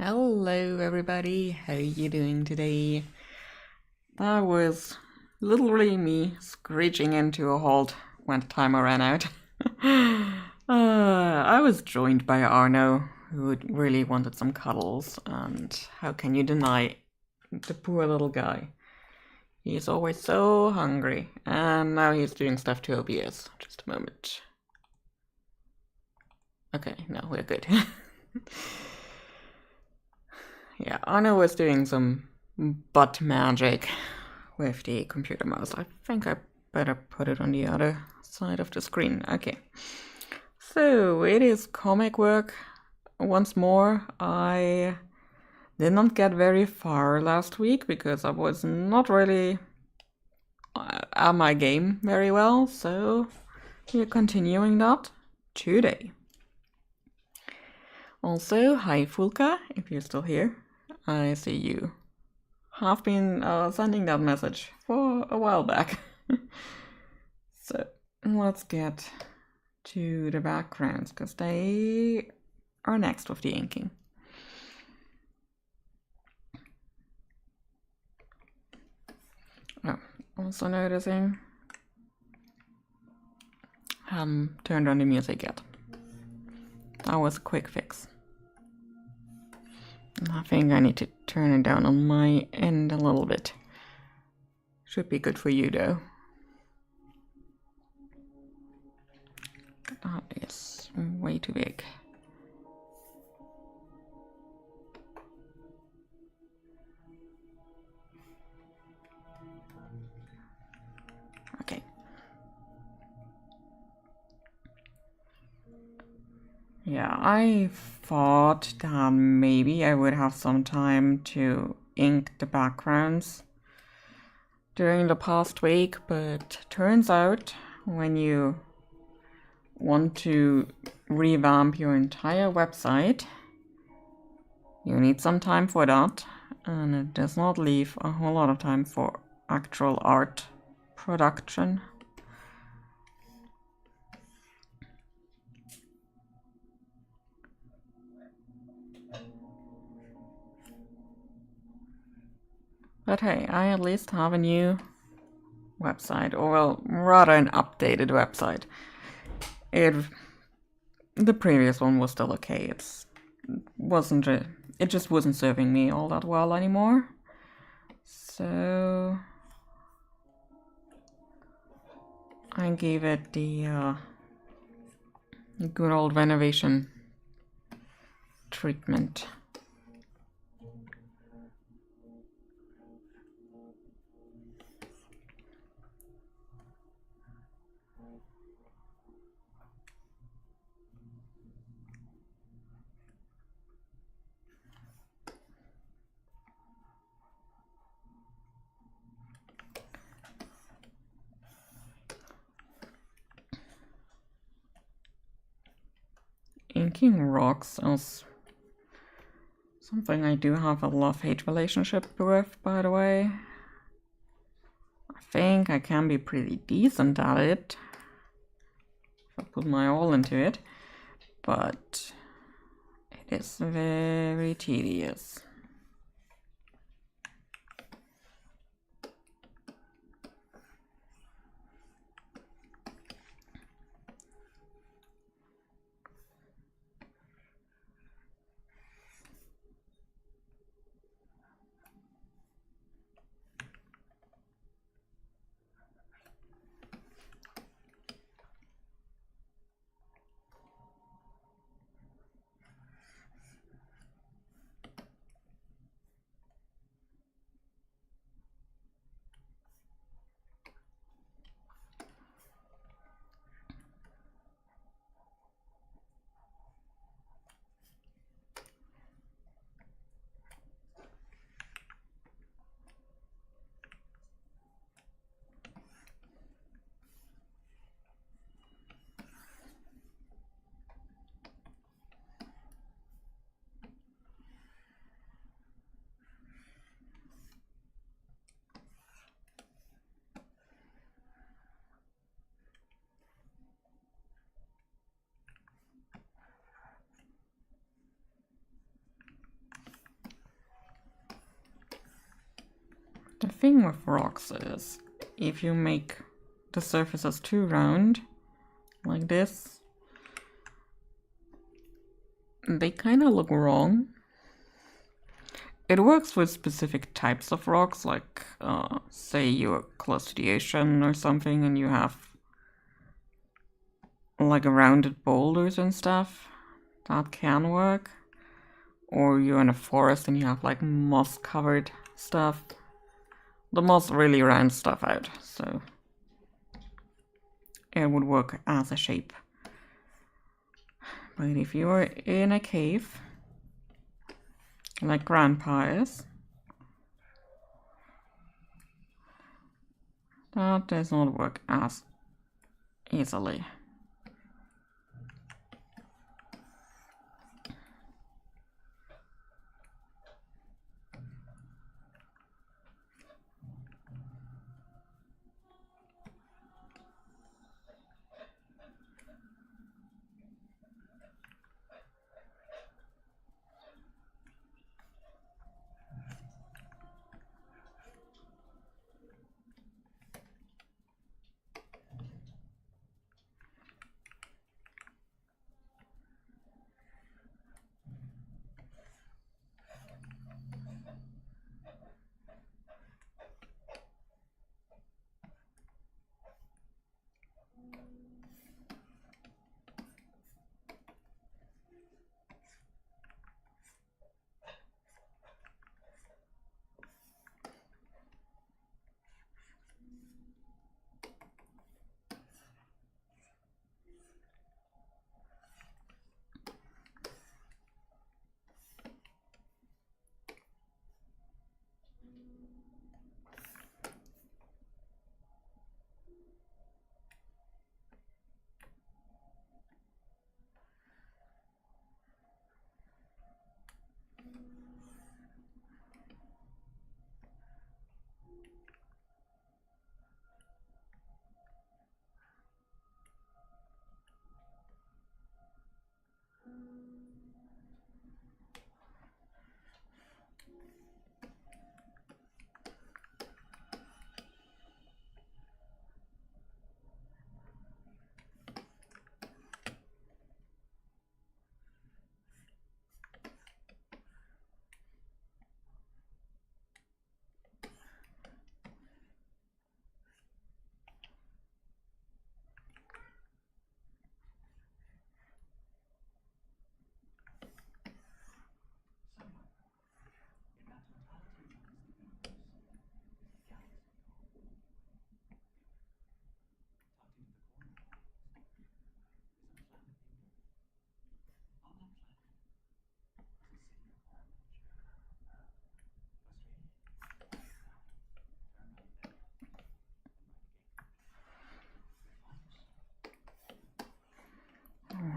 Hello everybody, how you doing today? That was literally me screeching into a halt when the timer ran out. I was joined by Arno, who really wanted some cuddles, and how can you deny the poor little guy? He's always so hungry, and now he's doing stuff to OBS. Just a moment. Okay, no, we're good. Yeah, Arno was doing some butt magic with the computer mouse. I think I better put it on the other side of the screen. Okay. So it is comic work once more. I did not get very far last week because I was not really at my game very well. So we're continuing that today. Also, hi Fulka, if you're still here. I see you have been sending that message for a while back. So let's get to the backgrounds because they are next with the inking. Oh, also noticing haven't turned on the music yet. That was a quick fix. I think I need to turn it down on my end a little bit. Should be good for you though. That is way too big. Okay. Yeah, I thought that maybe I would have some time to ink the backgrounds during the past week, but turns out when you want to revamp your entire website, you need some time for that, and it does not leave a whole lot of time for actual art production. But hey, I at least have a new website, or well, rather an updated website. The previous one was still okay. It just wasn't serving me all that well anymore. So I gave it the good old renovation treatment. Inking rocks is something I do have a love-hate relationship with, by the way. I think I can be pretty decent at it if I put my all into it, but it is very tedious. thing with rocks is, if you make the surfaces too round, like this, they kind of look wrong. It works with specific types of rocks, like say you're close to the ocean or something and you have like rounded boulders and stuff. That can work. Or you're in a forest and you have like moss covered stuff. The moss really rounds stuff out, so it would work as a shape. But if you're in a cave, like Grandpa is, that does not work as easily.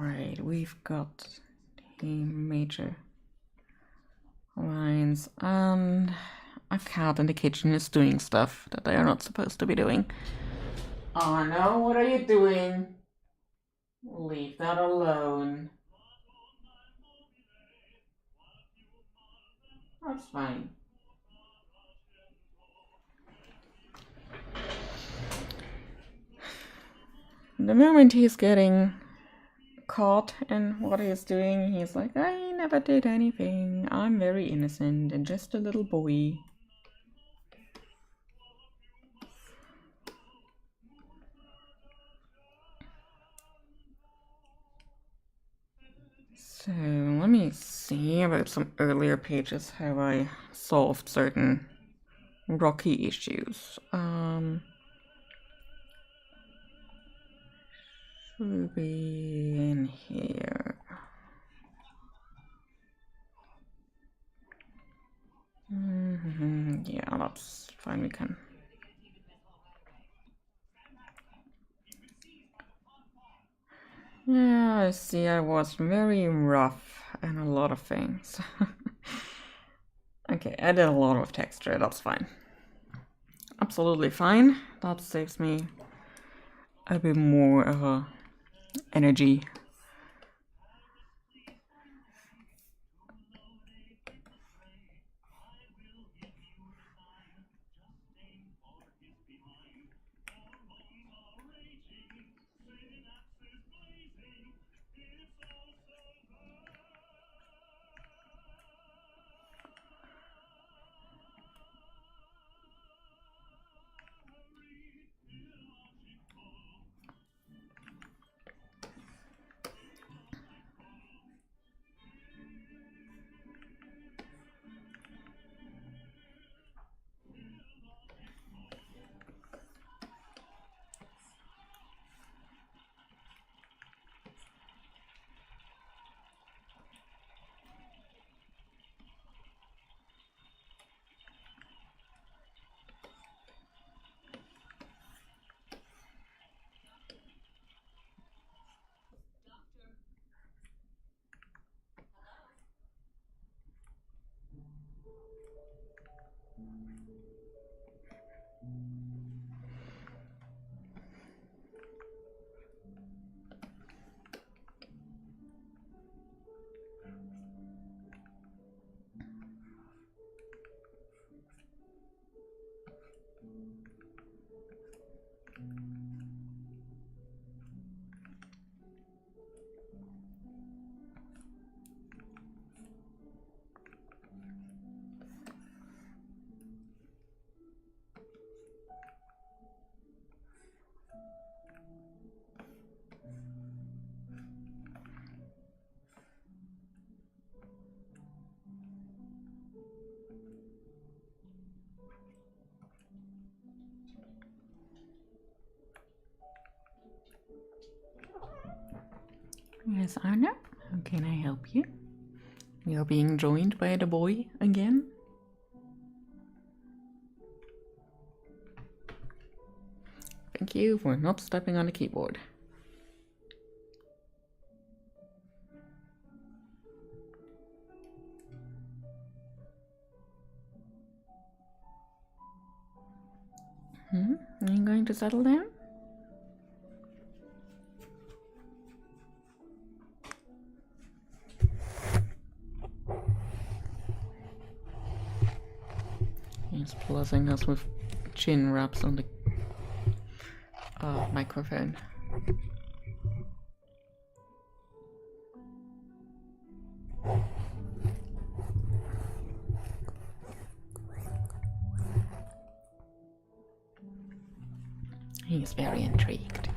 Alright, we've got the major lines, and a cat in the kitchen is doing stuff that they are not supposed to be doing. Oh no, what are you doing? Leave that alone. That's fine. The moment he's getting caught in what he's doing, he's like, I never did anything. I'm very innocent and just a little boy. So let me see about some earlier pages how I solved certain rocky issues. Should be in here. Yeah, that's fine, we can. Yeah, I see I was very rough in a lot of things. Okay, I did a lot of texture, that's fine. Absolutely fine. That saves me a bit more energy. Yes, Anna. How can I help you? You're being joined by the boy again? Thank you for not stepping on the keyboard. Are you going to settle down? He's plussing us with chin wraps on the microphone. He's very intrigued.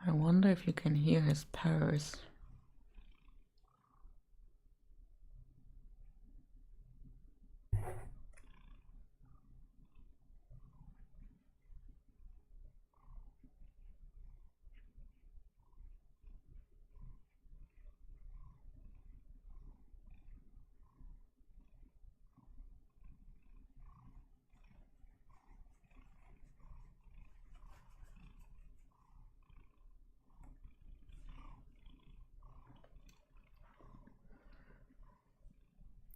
I wonder if you can hear his purrs.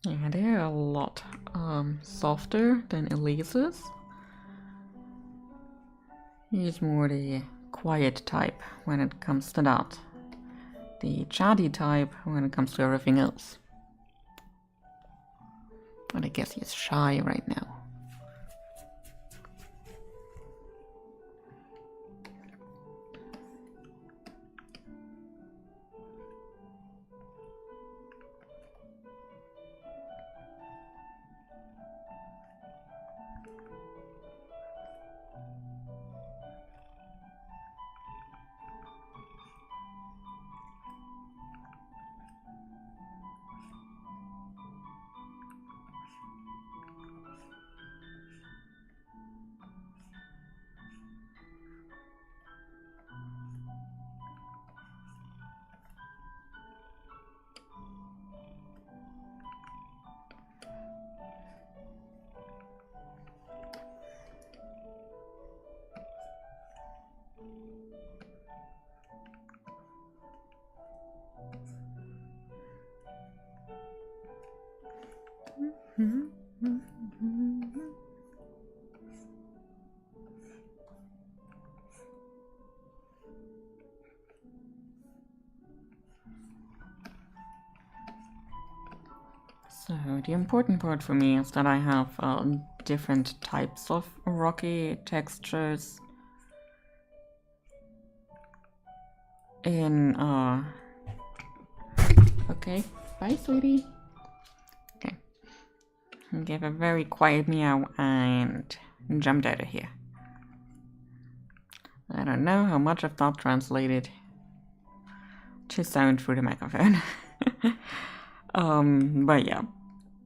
Yeah, they're a lot softer than Elise's. He's more the quiet type when it comes to that. The chatty type when it comes to everything else. But I guess he's shy right now. So the important part for me is that I have different types of rocky textures in okay, bye sweetie. Okay, gave a very quiet meow and jumped out of here. I don't know how much of that translated to sound through the microphone. But yeah,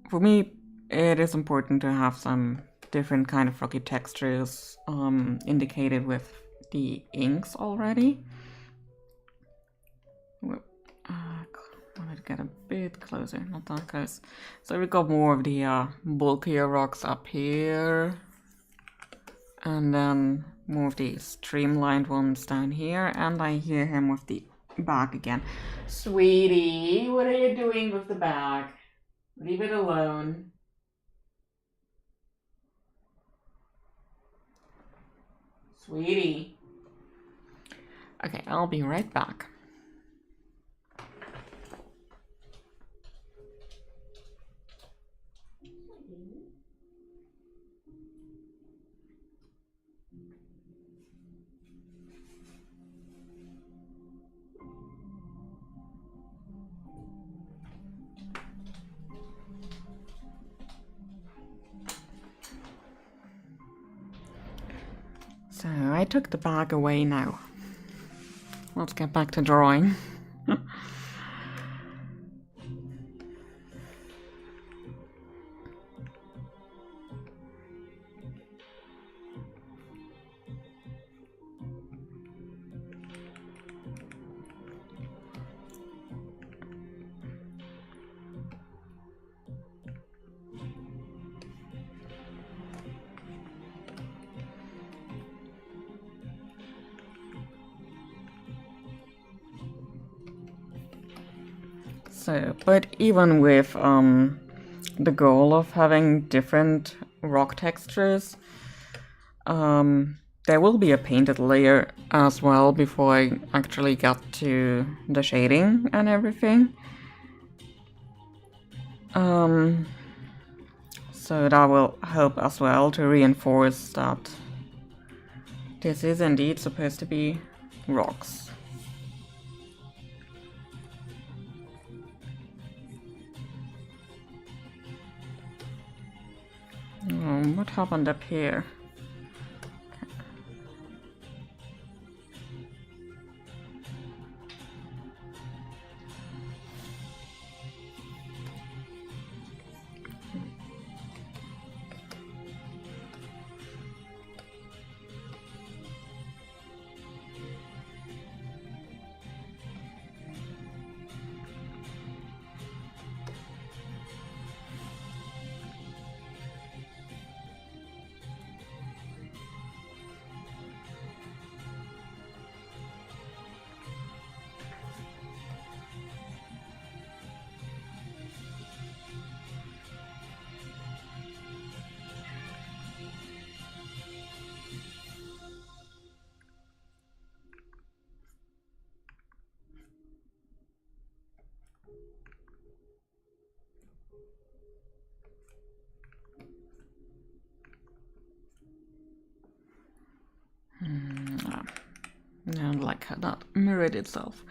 for me it is important to have some different kind of rocky textures indicated with the inks already. I wanted to get a bit closer, not that close. So we got more of the bulkier rocks up here, and then more of the streamlined ones down here, and I hear him with the bag again. Sweetie, what are you doing with the bag? Leave it alone. Sweetie. Okay, I'll be right back. So I took the bag away now. Let's get back to drawing. So, but even with the goal of having different rock textures, there will be a painted layer as well before I actually get to the shading and everything. So that will help as well to reinforce that this is indeed supposed to be rocks. What happened up here? I don't like how that mirrored itself.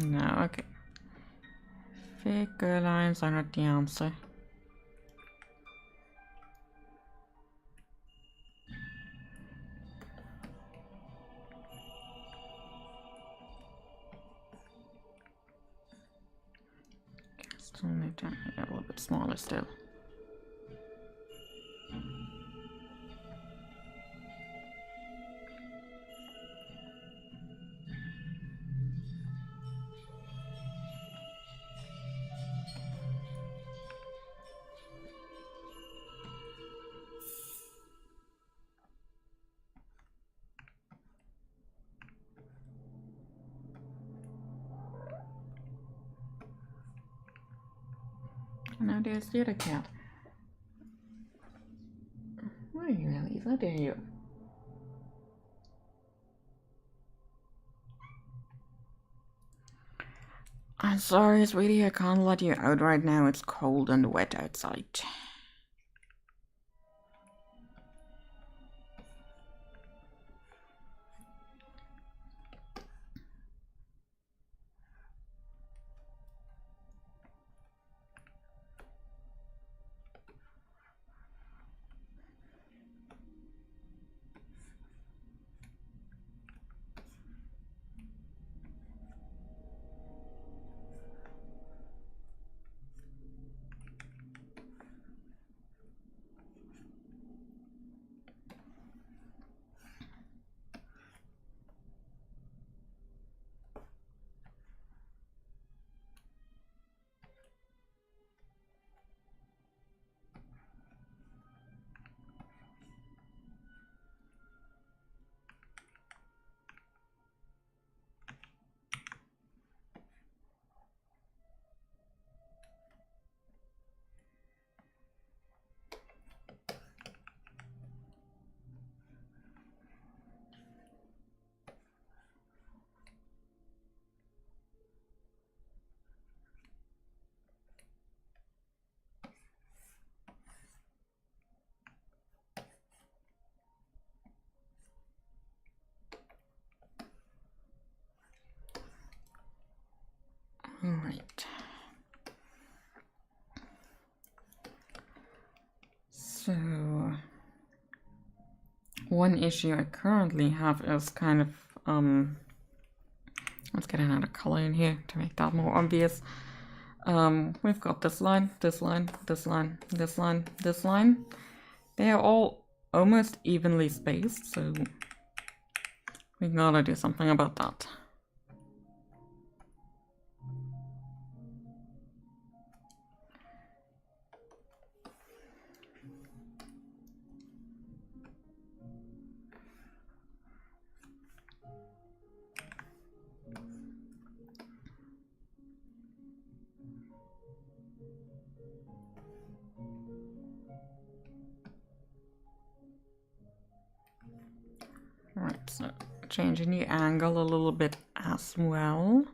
No, okay. Figure lines are not the answer. Still need to make it a little bit smaller still. Now there's the other cat. Where are you, Elisa? There you. I'm sorry, sweetie, I can't let you out right now. It's cold and wet outside. Right. So one issue I currently have is kind of let's get another color in here to make that more obvious. We've got this line, this line, this line, this line, this line. They are all almost evenly spaced, so we gotta do something about that. Right, so changing the angle a little bit as well.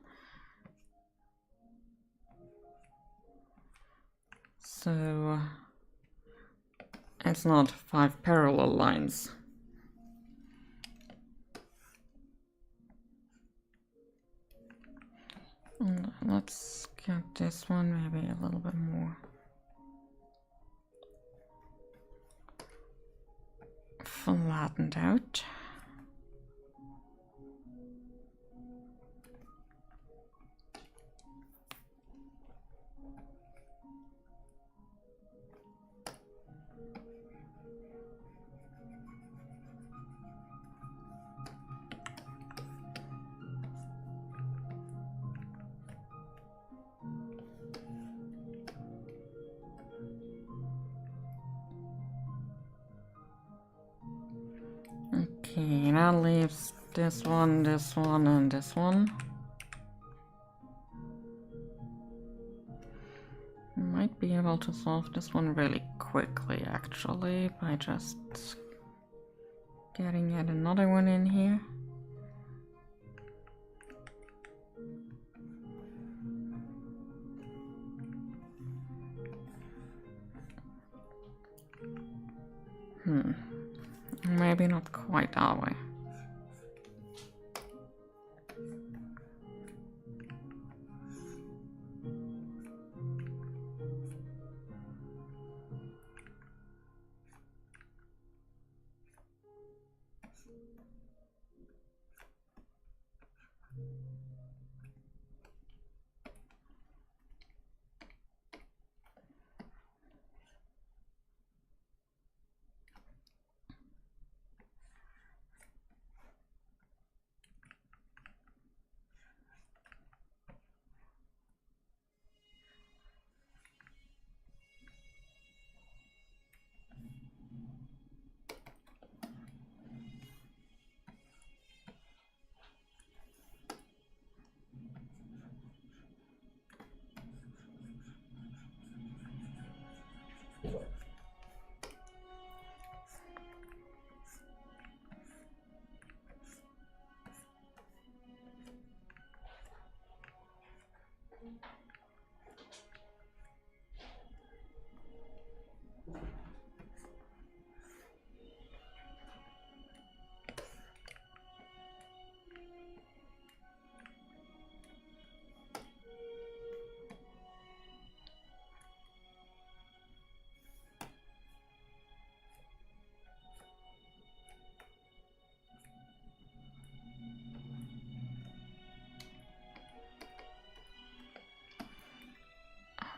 So it's not 5 parallel lines. And let's get this one maybe a little bit more flattened out. Okay, that leaves this one, and this one. Might be able to solve this one really quickly, actually, by just getting yet another one in here. Maybe not quite that way.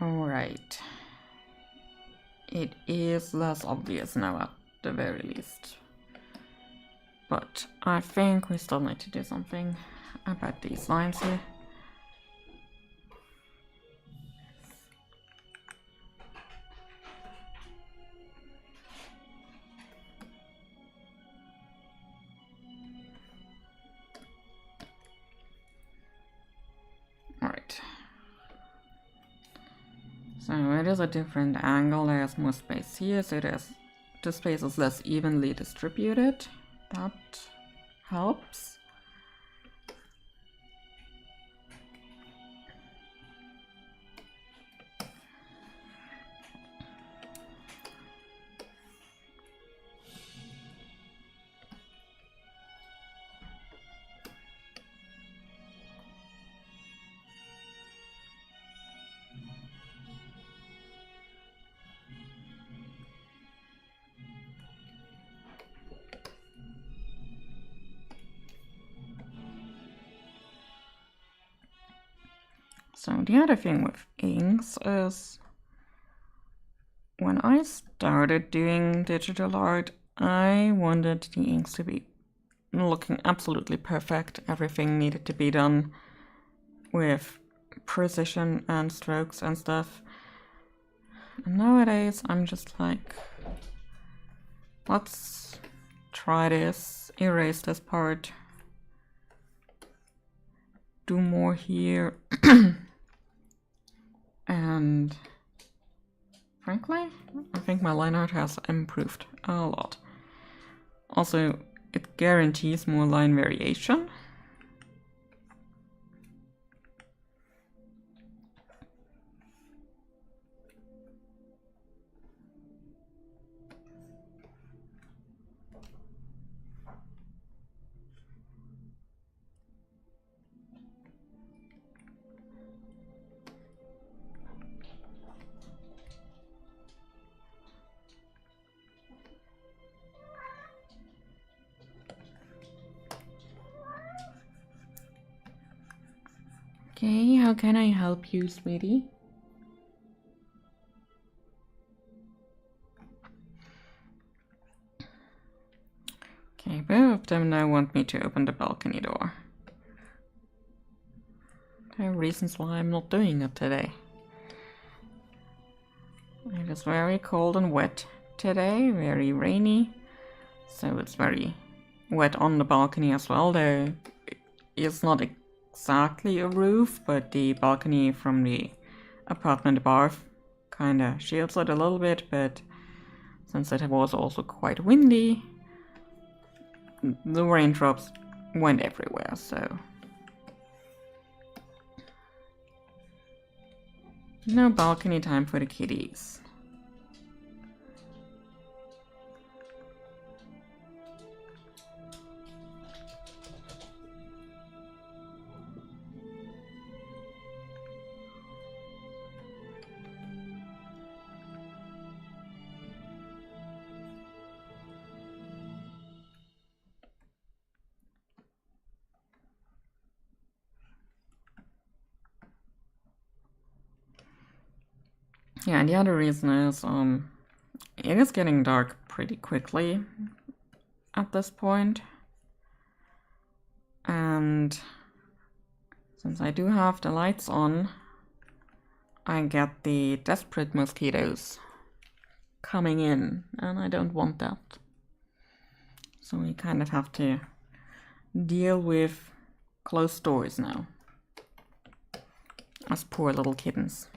Alright. It is less obvious now at the very least. But I think we still need to do something about these lines here. Alright. So it is a different angle, there's more space here, so the space is less evenly distributed. That helps. So the other thing with inks is when I started doing digital art, I wanted the inks to be looking absolutely perfect. Everything needed to be done with precision and strokes and stuff. And nowadays I'm just like, let's try this, erase this part, do more here, and frankly, I think my line art has improved a lot. Also, it guarantees more line variation. Okay, how can I help you, sweetie? Okay, both of them now want me to open the balcony door. There are reasons why I'm not doing it today. It is very cold and wet today, very rainy, so it's very wet on the balcony as well, though it's not exactly a roof, but the balcony from the apartment above kinda shields it a little bit, but since it was also quite windy, the raindrops went everywhere, so no balcony time for the kitties. Yeah, and the other reason is, it is getting dark pretty quickly at this point. And since I do have the lights on, I get the desperate mosquitoes coming in, and I don't want that. So we kind of have to deal with closed doors now. As poor little kittens.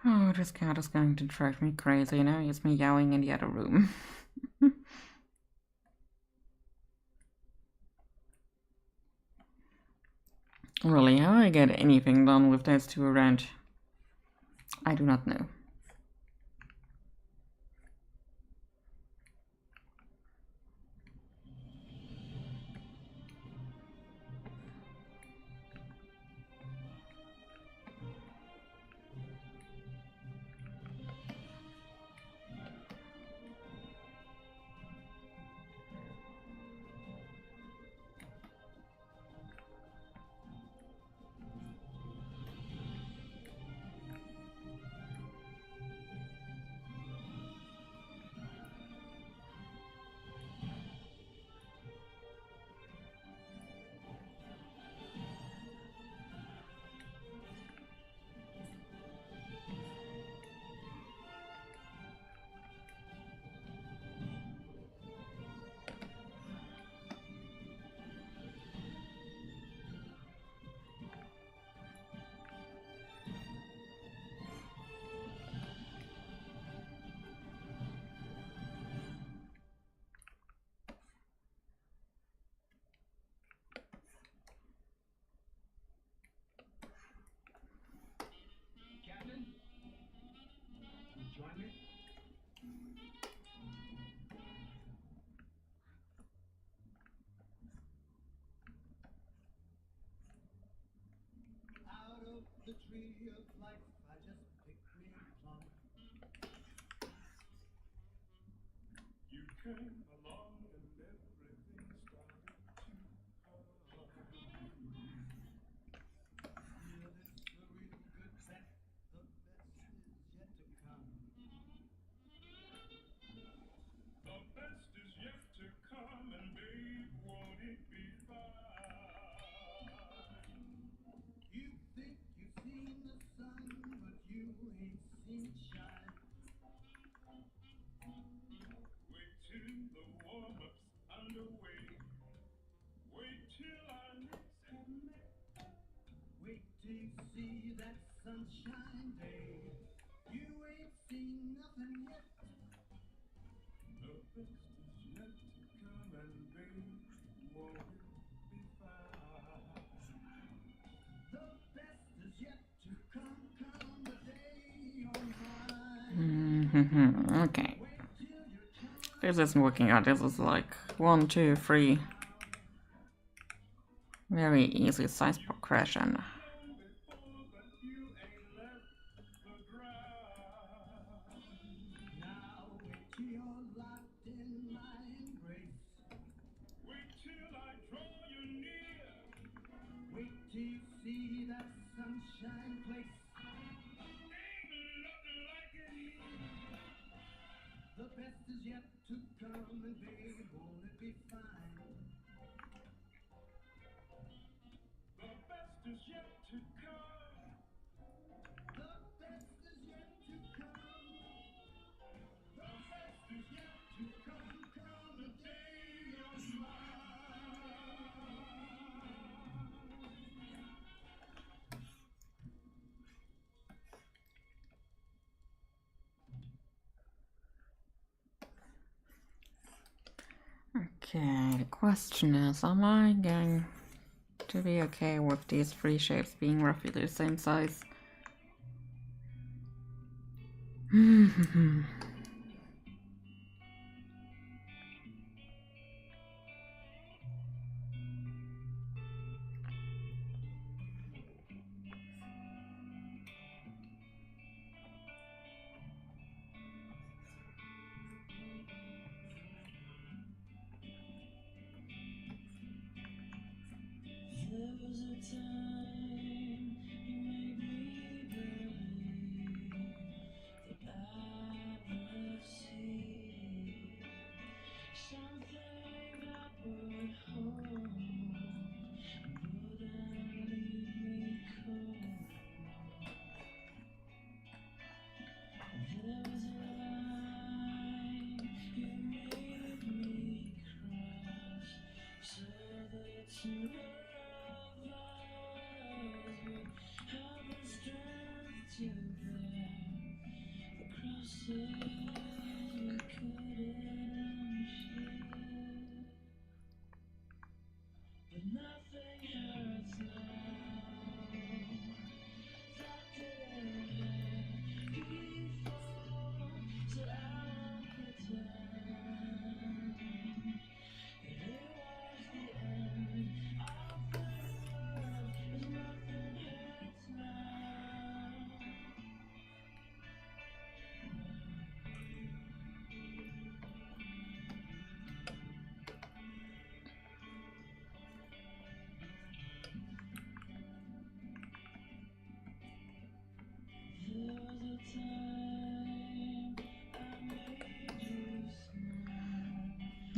Oh, this cat is going to drive me crazy now. He's meowing in the other room. Really, how I get anything done with those two around, I do not know. Okay. This isn't working out. This is like 1, 2, 3. Very easy size progression. Okay, the question is, am I going to be okay with these three shapes being roughly the same size?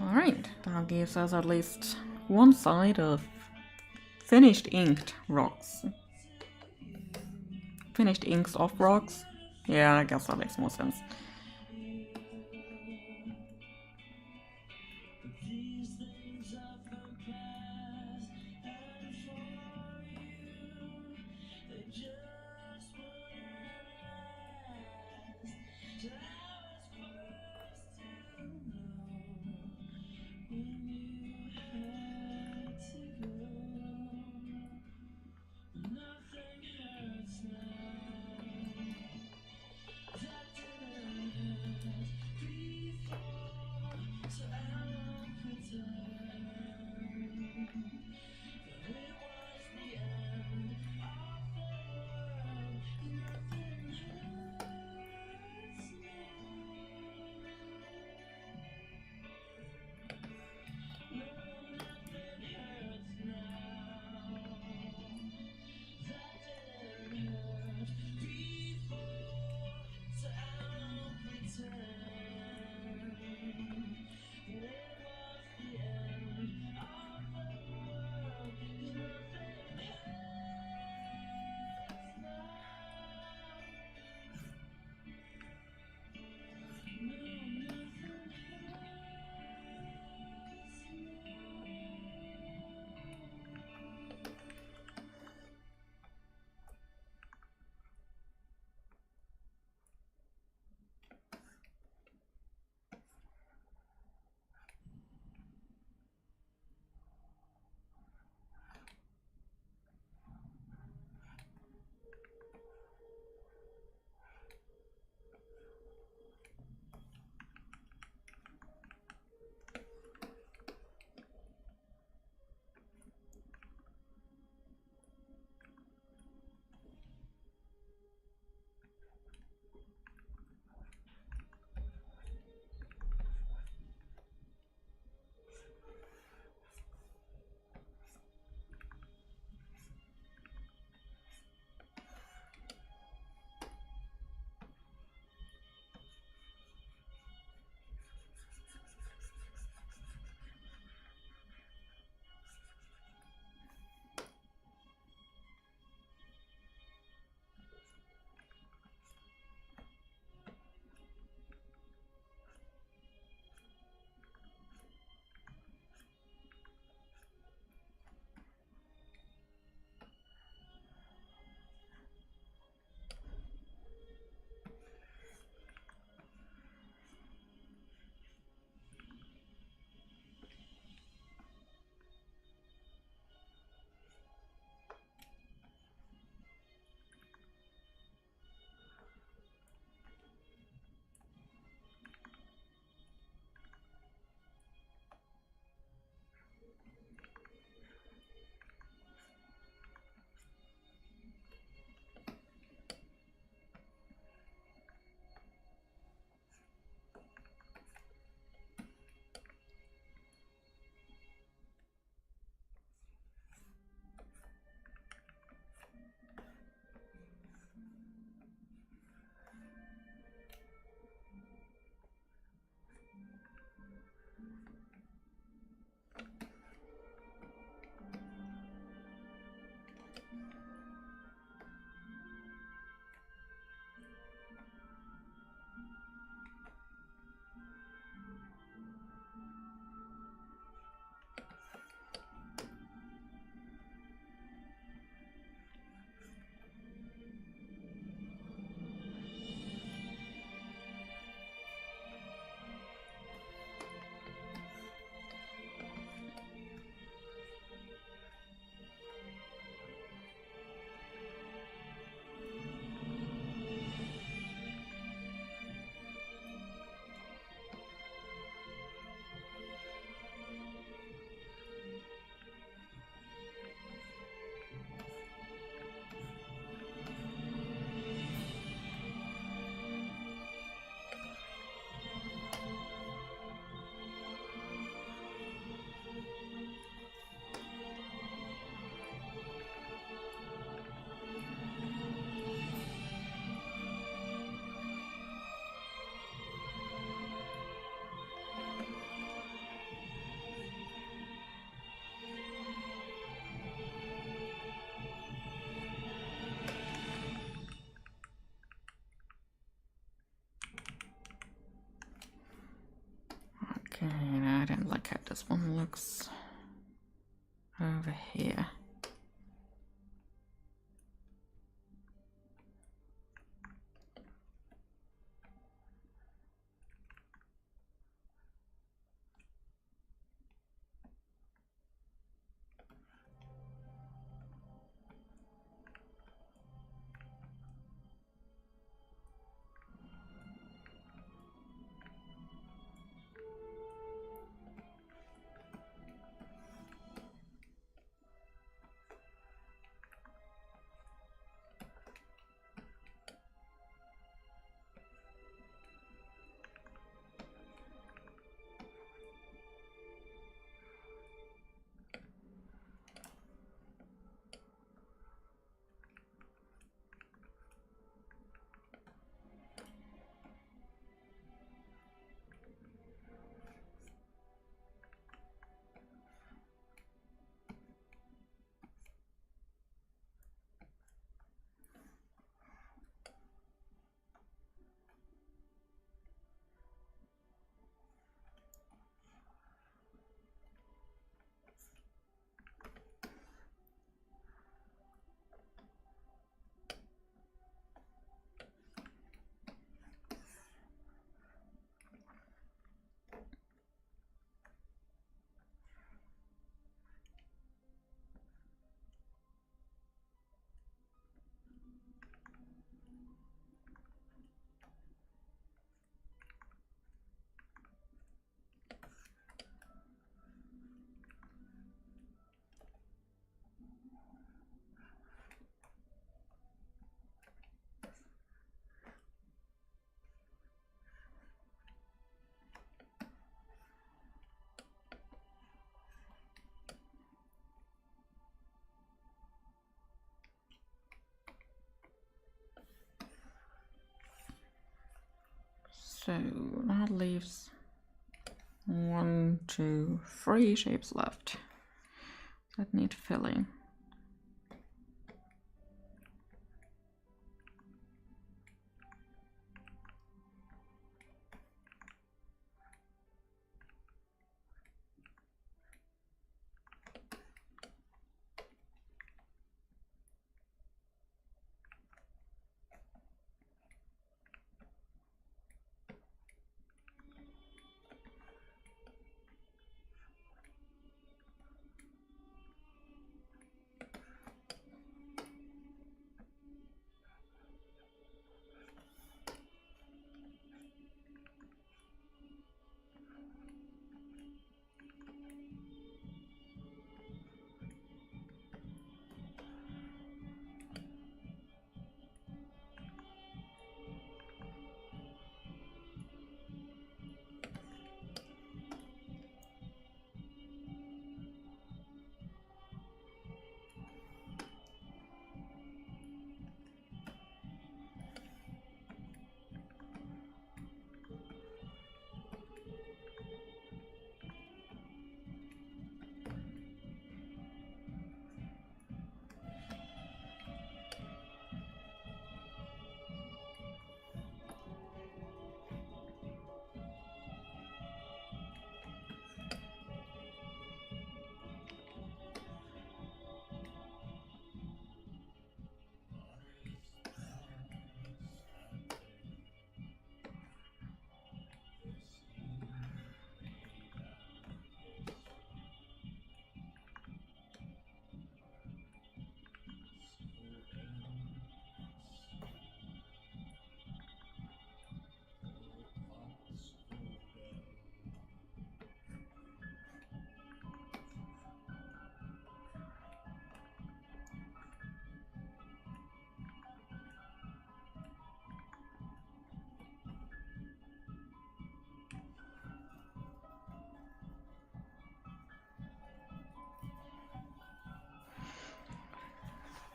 Alright, that gives us at least one side of finished inked rocks. Finished inks off rocks? Yeah, I guess that makes more sense. Okay, I don't like how this one looks over here. So that leaves 1, 2, 3 shapes left that need filling.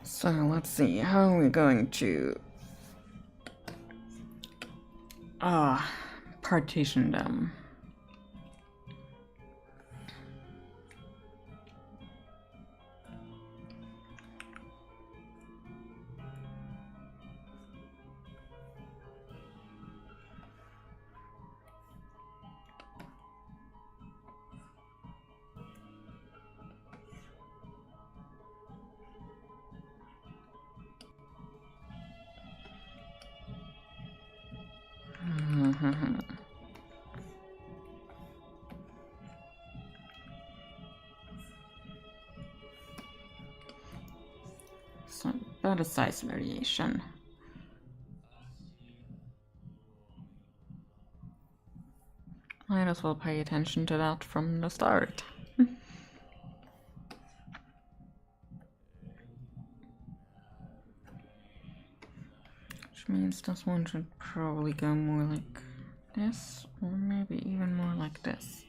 So let's see, how are we going to partition them? about a size variation. Might as well pay attention to that from the start. Which means this one should probably go more like this, or maybe even more like this.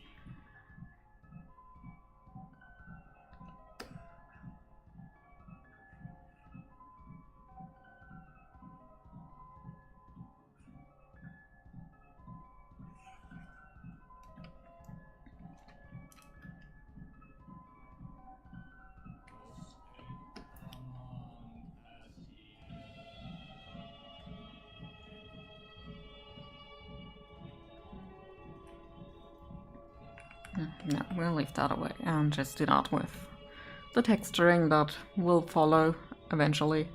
No, we'll leave that away and just do that with the texturing that will follow eventually.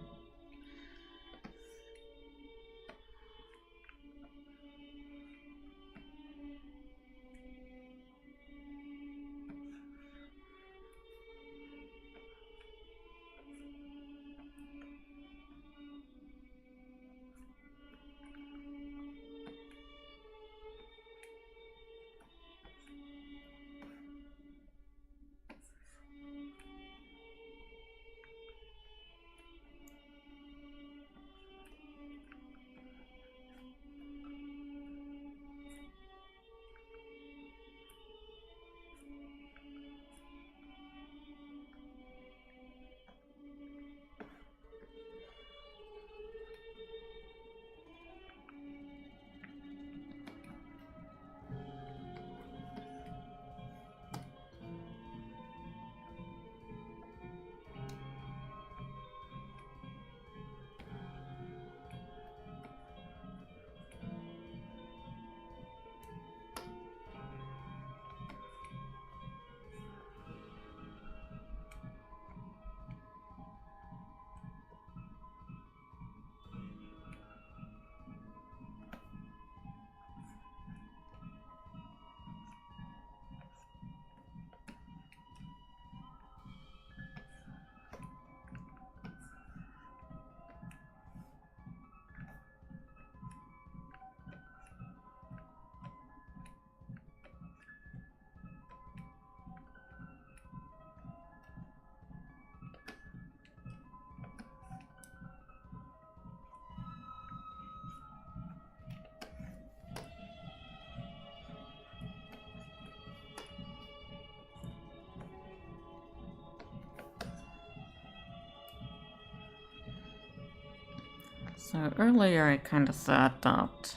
So earlier I kind of said that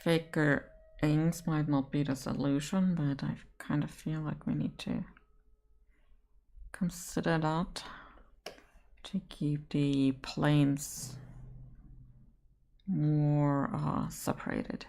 thicker inks might not be the solution, but I kind of feel like we need to consider that to keep the planes more separated.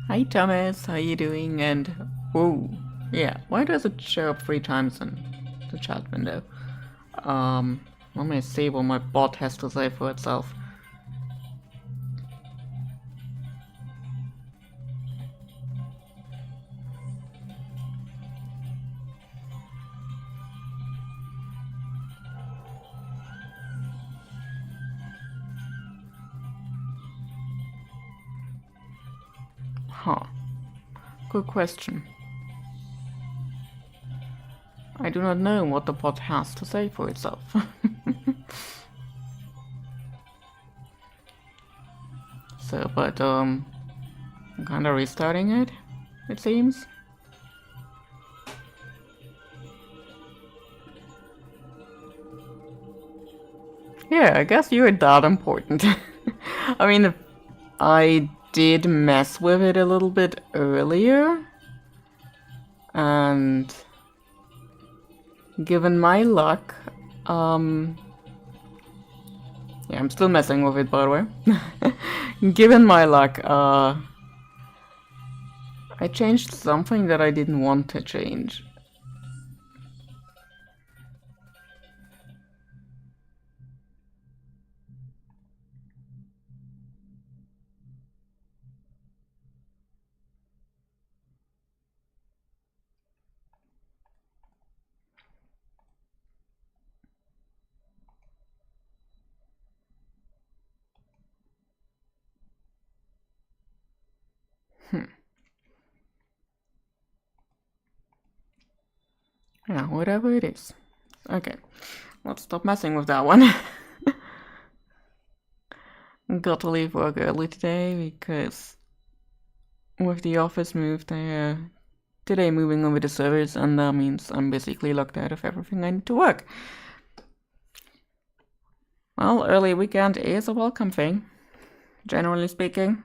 Hi Thomas, how you doing? And whoa, yeah, why does it show up 3 times in the chat window? Let me see what my bot has to say for itself. Huh. Good question. I do not know what the bot has to say for itself. So, but I'm kinda restarting it, it seems. Yeah, I guess you're that important. I mean, I did mess with it a little bit earlier, and given my luck, yeah, I'm still messing with it, by the way. Given my luck, I changed something that I didn't want to change. Yeah, whatever it is. Okay, let's stop messing with that one. Got to leave work early today because with the office move, they're today moving over the servers, and that means I'm basically locked out of everything I need to work. Well, early weekend is a welcome thing, generally speaking.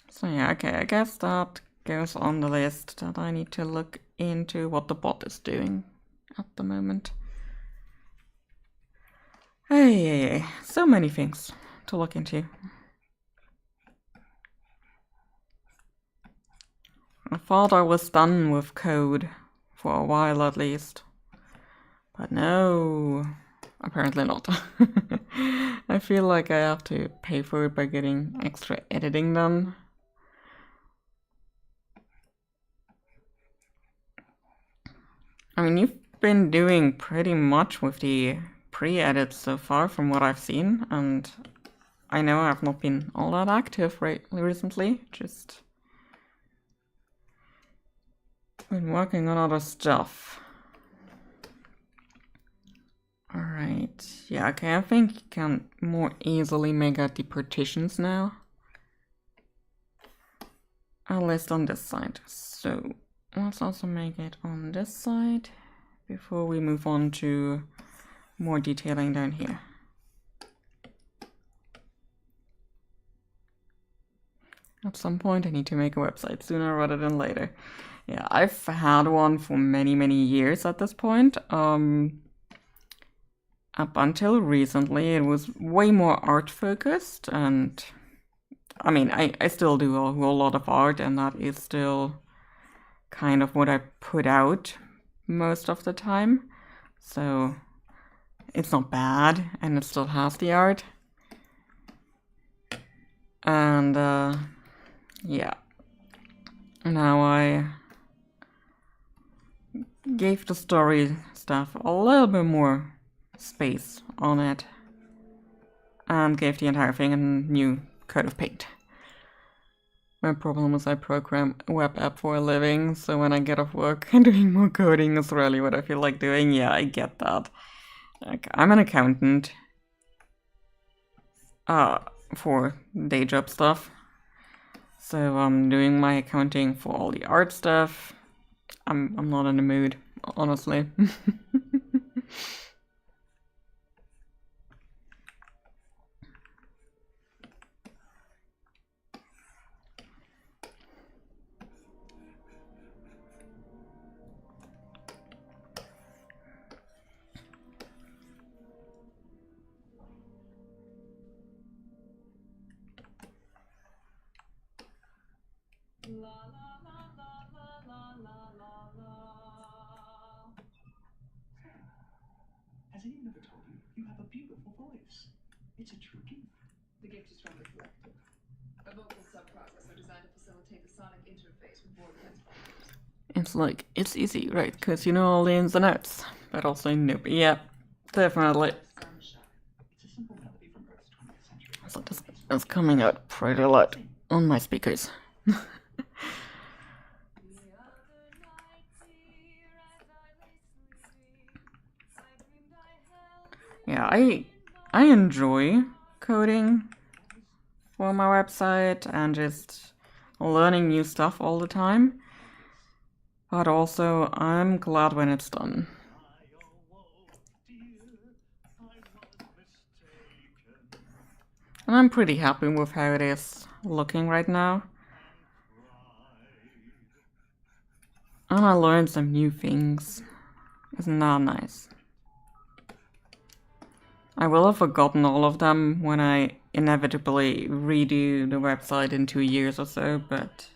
So yeah, okay, I guess that goes on the list that I need to look into what the bot is doing at the moment. Hey, so many things to look into. I thought I was done with code for a while at least, but no, apparently not. I feel like I have to pay for it by getting extra editing done. I mean, you've been doing pretty much with the pre-edits so far from what I've seen, and I know I've not been all that active recently, just been working on other stuff. Alright, yeah, okay, I think you can more easily make out the partitions now. At least on this side. So let's also make it on this side before we move on to more detailing down here. At some point I need to make a website sooner rather than later. Yeah, I've had one for many years at this point. Up until recently it was way more art focused, and I mean, I still do a whole lot of art, and that is still kind of what I put out most of the time. So it's not bad, and it still has the art. And yeah, now I gave the story stuff a little bit more space on it, and gave the entire thing a new coat of paint. My problem is I program a web app for a living, so when I get off work, doing more coding is really what I feel like doing. Yeah, I get that. Like, I'm an accountant for day job stuff, so I'm doing my accounting for all the art stuff. I'm not in the mood, honestly. Has anyone ever told you you have a beautiful voice? It's a true gift. The gift is strongly collective. A vocal subprocessor designed to facilitate the sonic interface with broadcast fibers. It's like, it's easy, right? Because you know all the ins and outs. But also, nope. Yeah, definitely. It's a simple melody from Earth's 20th century. So this is coming out pretty loud on my speakers. Yeah, I enjoy coding for my website and just learning new stuff all the time. But also, I'm glad when it's done. And I'm pretty happy with how it is looking right now. And I learned some new things. Isn't that nice? I will have forgotten all of them when I inevitably redo the website in 2 years or so, but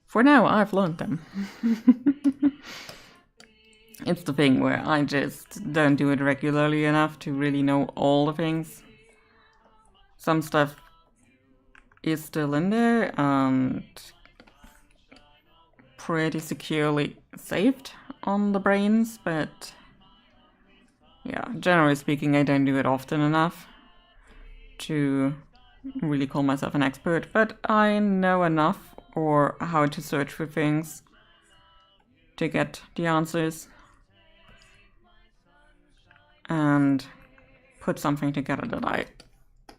for now I've learned them. It's the thing where I just don't do it regularly enough to really know all the things. Some stuff is still in there and pretty securely saved on the brains, but yeah, generally speaking, I don't do it often enough to really call myself an expert, but I know enough or how to search for things to get the answers and put something together that I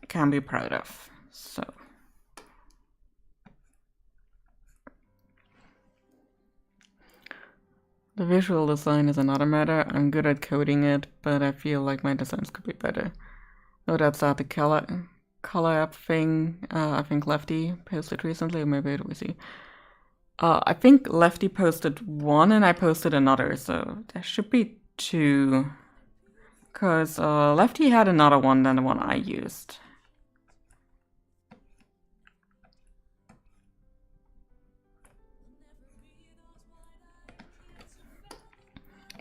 can be proud of. So the visual design is another matter. I'm good at coding it, but I feel like my designs could be better. Oh, that's the color app thing. I think Lefty posted recently, or maybe it was he. I think Lefty posted one and I posted another, so there should be two. Because Lefty had another one than the one I used.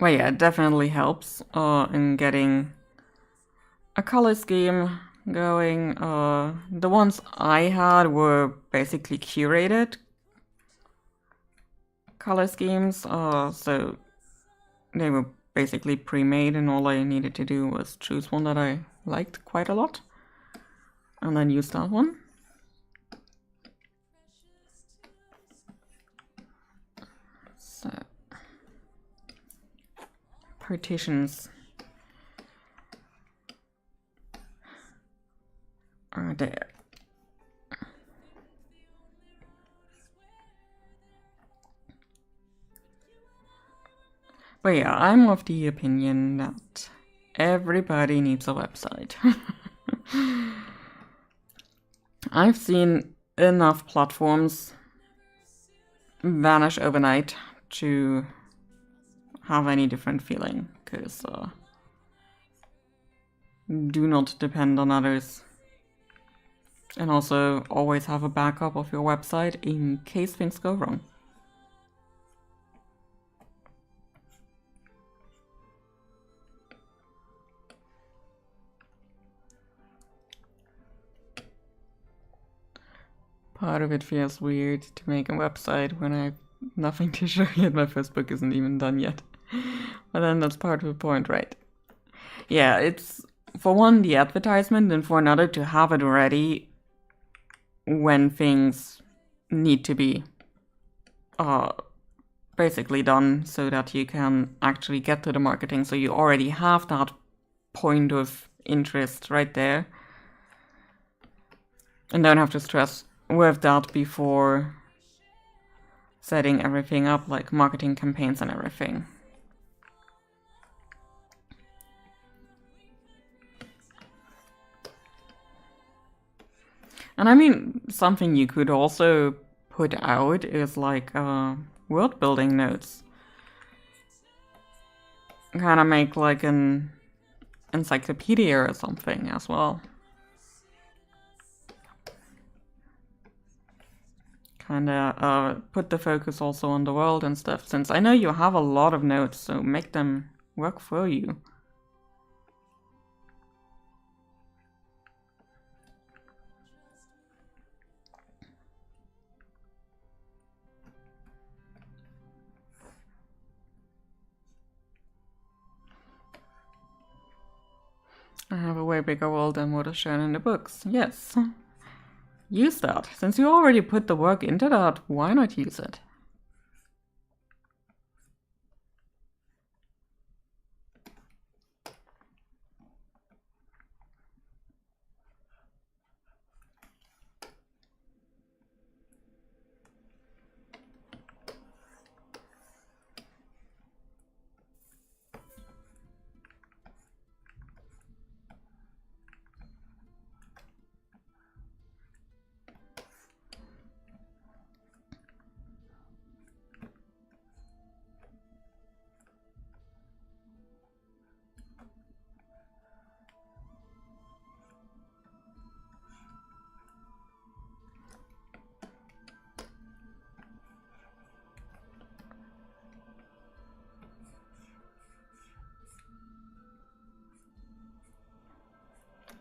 Well, yeah, it definitely helps in getting a color scheme going. The ones I had were basically curated color schemes, so they were basically pre-made and all I needed to do was choose one that I liked quite a lot and then use that one. So partitions are there. But yeah, I'm of the opinion that everybody needs a website. I've seen enough platforms vanish overnight to have any different feeling, because do not depend on others. And also always have a backup of your website in case things go wrong. Part of it feels weird to make a website when I have nothing to show yet. My first book isn't even done yet. But then that's part of the point, right? Yeah, it's for one the advertisement and for another to have it ready when things need to be basically done so that you can actually get to the marketing, so you already have that point of interest right there and don't have to stress with that before setting everything up, like marketing campaigns and everything. And I mean, something you could also put out is like world building notes. Kind of make like an encyclopedia or something as well. kinda put the focus also on the world and stuff, since I know you have a lot of notes, so make them work for you. I have a way bigger world than what is shown in the books. Yes. Use that. Since you already put the work into that, why not use it?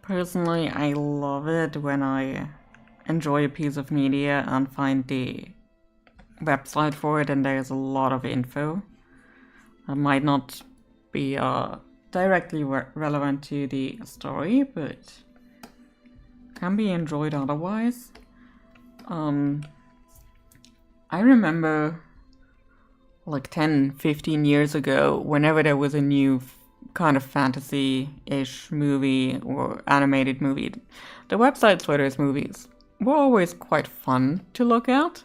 Personally, I love it when I enjoy a piece of media and find the website for it and there's a lot of info that might not be directly relevant to the story, but can be enjoyed otherwise. I remember like 10-15 years ago, whenever there was a new kind of fantasy-ish movie or animated movie, the websites for those movies were always quite fun to look at.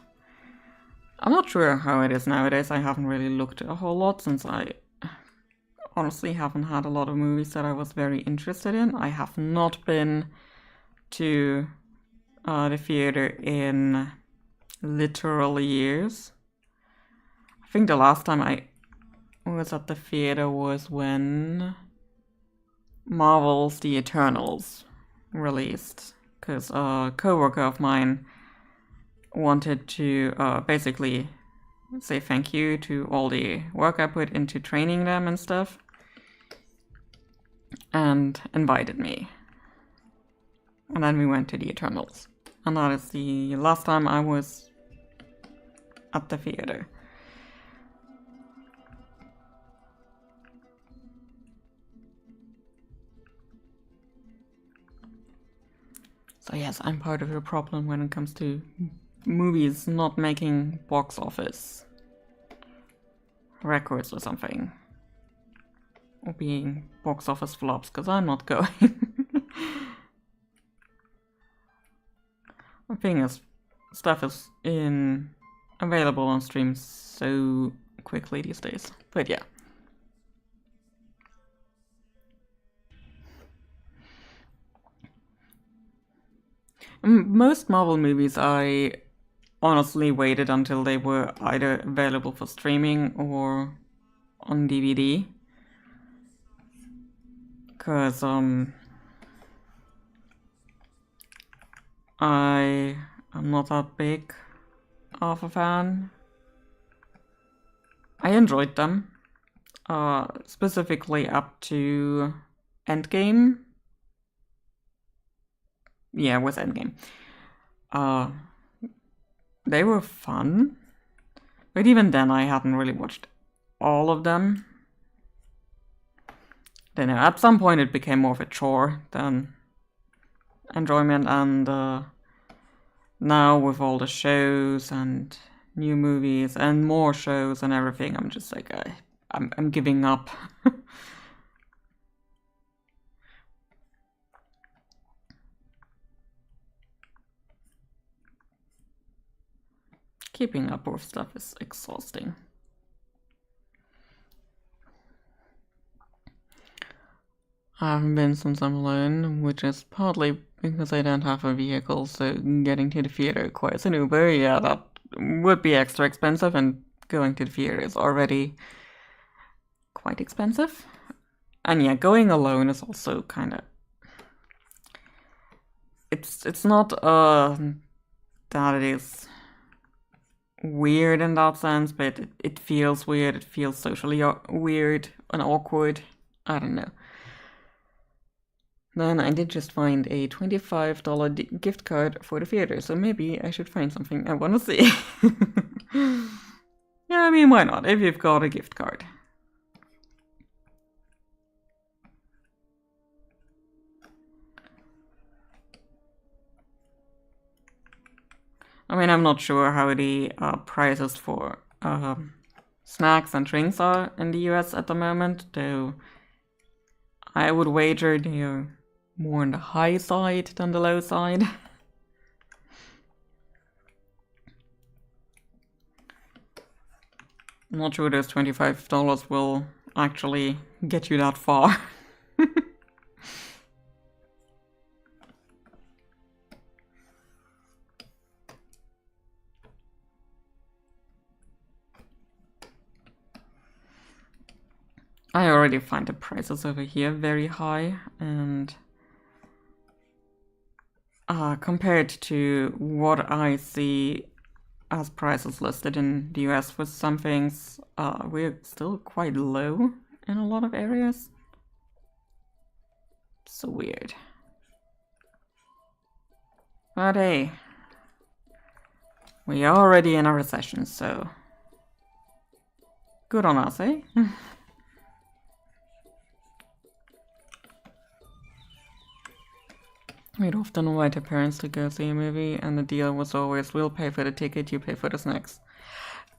I'm not sure how it is nowadays. I haven't really looked a whole lot since I honestly haven't had a lot of movies that I was very interested in. I have not been to the theater in literal years. I think the last time I was at the theater was when Marvel's The Eternals released, because a co-worker of mine wanted to basically say thank you to all the work I put into training them and stuff, and invited me. And then we went to The Eternals. And that is the last time I was at the theater. So yes, I'm part of the problem when it comes to movies not making box office records or something. Or being box office flops, because I'm not going. The thing is, stuff is available on streams so quickly these days. But yeah. Most Marvel movies I honestly waited until they were either available for streaming or on DVD. Cause I am not that big of a fan. I enjoyed them. Specifically up to Endgame. Yeah, with Endgame. They were fun. But even then I hadn't really watched all of them. Then at some point it became more of a chore than enjoyment, and now with all the shows and new movies and more shows and everything, I'm just like, I'm giving up. Keeping up with stuff is exhausting. I haven't been since I'm alone, which is partly because I don't have a vehicle, so getting to the theater requires an Uber. Yeah, that would be extra expensive, and going to the theater is already quite expensive. And yeah, going alone is also kind of... It's not that it is weird in that sense, but it feels weird. It feels socially weird and awkward. I don't know. Then I did just find a $25 gift card for the theater, so maybe I should find something I want to see. Yeah, I mean, why not, if you've got a gift card. I mean, I'm not sure how the prices for snacks and drinks are in the US at the moment, though I would wager they're more on the high side than the low side. I'm not sure those $25 will actually get you that far. I already find the prices over here very high, and compared to what I see as prices listed in the US for some things, we're still quite low in a lot of areas. So weird. But hey, we are already in a recession, so good on us, eh? We'd often invite our parents to go see a movie, and the deal was always, we'll pay for the ticket, you pay for the snacks.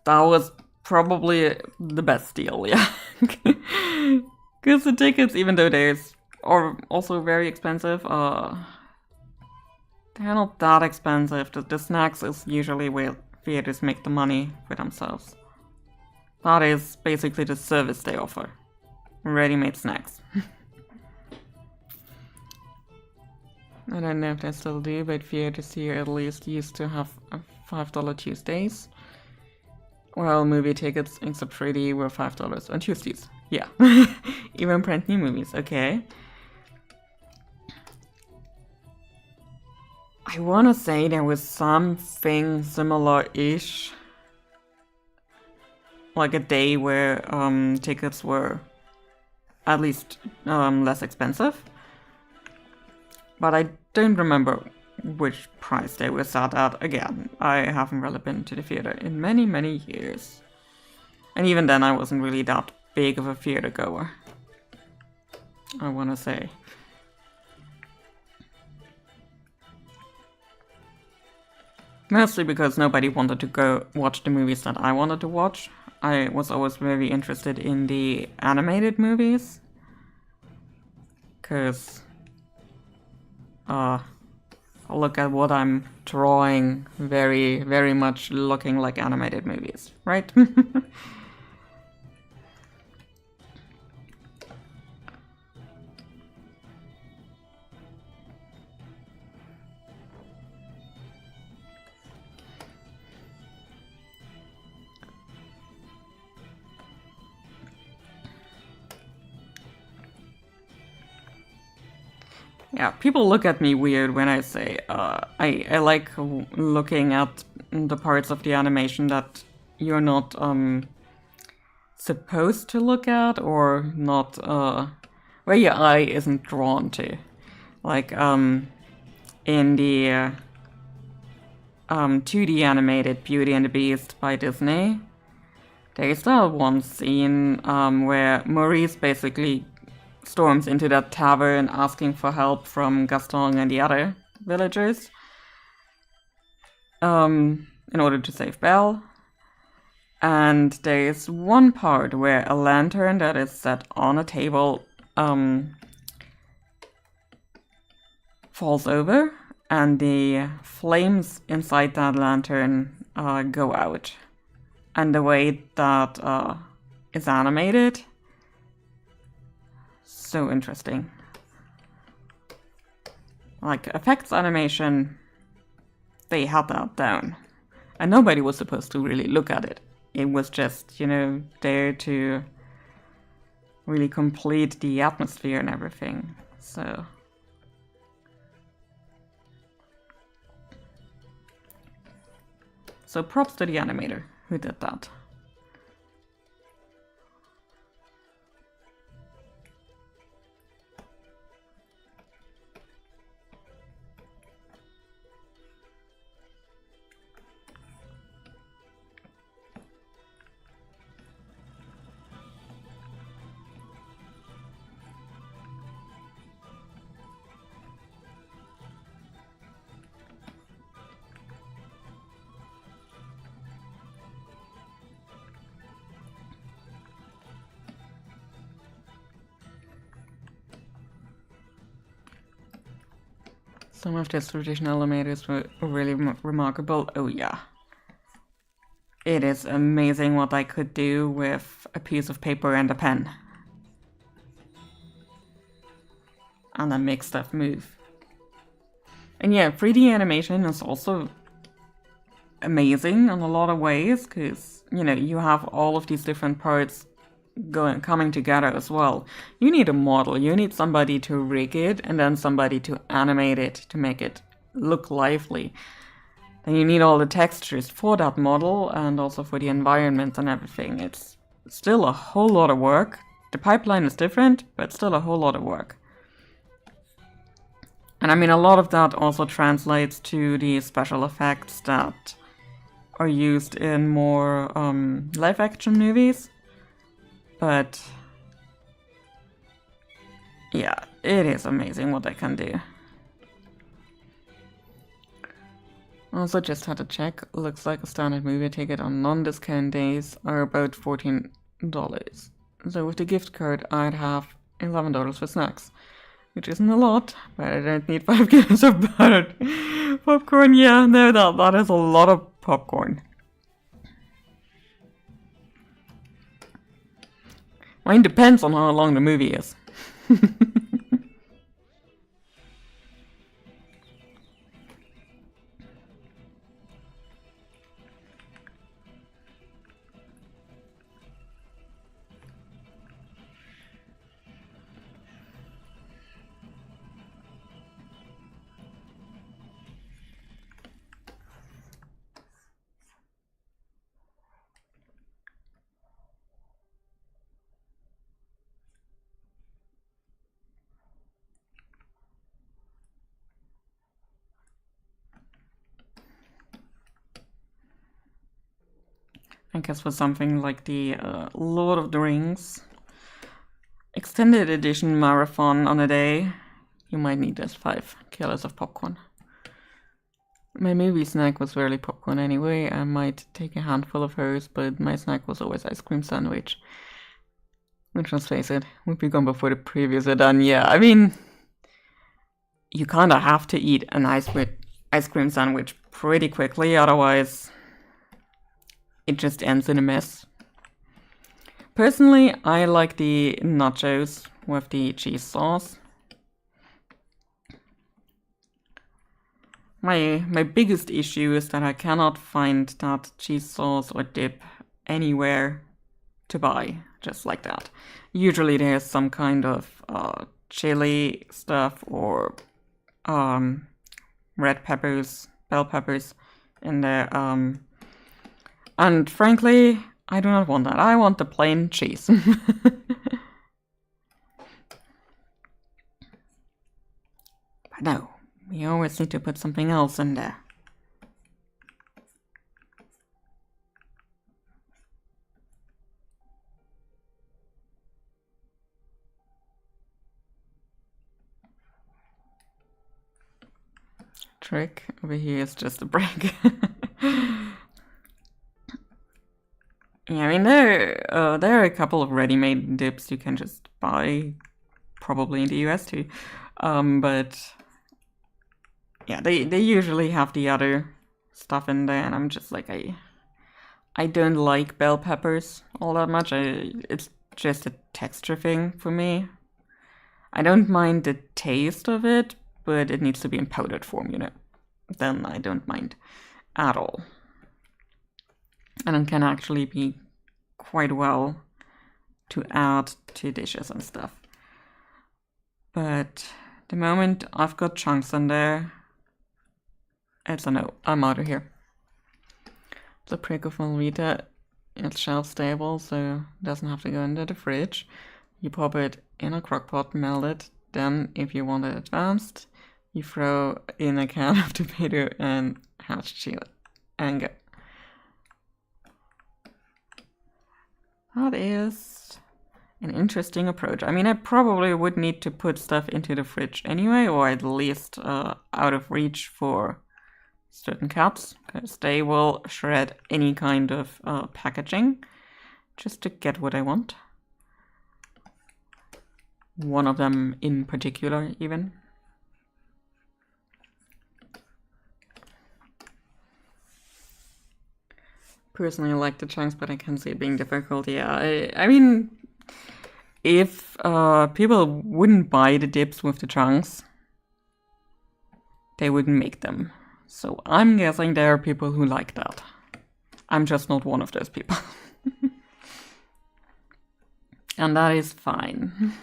That was probably the best deal, yeah. Because the tickets, even though they are also very expensive, they're not that expensive. The snacks is usually where theaters make the money for themselves. That is basically the service they offer. Ready-made snacks. I don't know if they still do, but theaters here at least used to have $5 Tuesdays. Well, movie tickets, except 3D, were $5 on Tuesdays. Yeah. Even brand new movies, okay. I wanna say there was something similar-ish. Like a day where tickets were at least less expensive. But I don't remember which price they were set at. Again, I haven't really been to the theater in many, many years. And even then I wasn't really that big of a theater goer, I wanna say. Mostly because nobody wanted to go watch the movies that I wanted to watch. I was always very interested in the animated movies. Because look at what I'm drawing, very, very much looking like animated movies, right? Yeah, people look at me weird when I say I like looking at the parts of the animation that you're not supposed to look at, or not where your eye isn't drawn to. Like in the 2D animated Beauty and the Beast by Disney, there's that one scene where Maurice basically storms into that tavern asking for help from Gaston and the other villagers in order to save Belle. And there's one part where a lantern that is set on a table falls over, and the flames inside that lantern go out. And the way that is animated, so interesting. Like, effects animation, they had that down. And nobody was supposed to really look at it. It was just, you know, there to really complete the atmosphere and everything. So So props to the animator who did that. Some of these traditional animators were really remarkable. Oh yeah. It is amazing what I could do with a piece of paper and a pen. And then make stuff move. And yeah, 3D animation is also amazing in a lot of ways, because, you know, you have all of these different parts coming together as well. You need a model, you need somebody to rig it, and then somebody to animate it to make it look lively. Then you need all the textures for that model and also for the environment and everything. It's still a whole lot of work. The pipeline is different, but still a whole lot of work. And I mean, a lot of that also translates to the special effects that are used in more live action movies. But yeah, it is amazing what they can do. Also just had to check, looks like a standard movie ticket on non-discount days are about $14. So with the gift card I'd have $11 for snacks. Which isn't a lot, but I don't need 5 kilos of butter. Popcorn, yeah, no, that is a lot of popcorn. Mine depends on how long the movie is. I guess for something like the Lord of the Rings extended edition marathon on a day, you might need just 5 kilos of popcorn. My movie snack was rarely popcorn anyway. I might take a handful of hers, but my snack was always ice cream sandwich. Which, let's face it, would be gone before the previews are done. Yeah, I mean, you kinda have to eat an ice cream sandwich pretty quickly, otherwise it just ends in a mess. Personally, I like the nachos with the cheese sauce. My biggest issue is that I cannot find that cheese sauce or dip anywhere to buy, just like that. Usually there's some kind of chili stuff or red peppers, bell peppers in there. And frankly, I do not want that. I want the plain cheese. But no, we always need to put something else in there. Trick over here is just a break. Yeah, I mean, there are a couple of ready-made dips you can just buy, probably in the US too. But yeah, they usually have the other stuff in there, and I'm just like, I don't like bell peppers all that much. It's just a texture thing for me. I don't mind the taste of it, but it needs to be in powdered form, you know. Then I don't mind at all. And it can actually be quite well to add to dishes and stuff. But the moment I've got chunks in there, it's a no. I'm out of here. The Prick of Velveeta, it's shelf stable, so it doesn't have to go into the fridge. You pop it in a crock pot, melt it. Then, if you want it advanced, you throw in a can of tomato and hatch chili and go. That is an interesting approach. I mean, I probably would need to put stuff into the fridge anyway, or at least out of reach for certain cats, because they will shred any kind of packaging just to get what I want. One of them in particular, even. Personally, I like the chunks, but I can see it being difficult. Yeah, I mean, if people wouldn't buy the dips with the chunks, they wouldn't make them. So I'm guessing there are people who like that. I'm just not one of those people. And that is fine.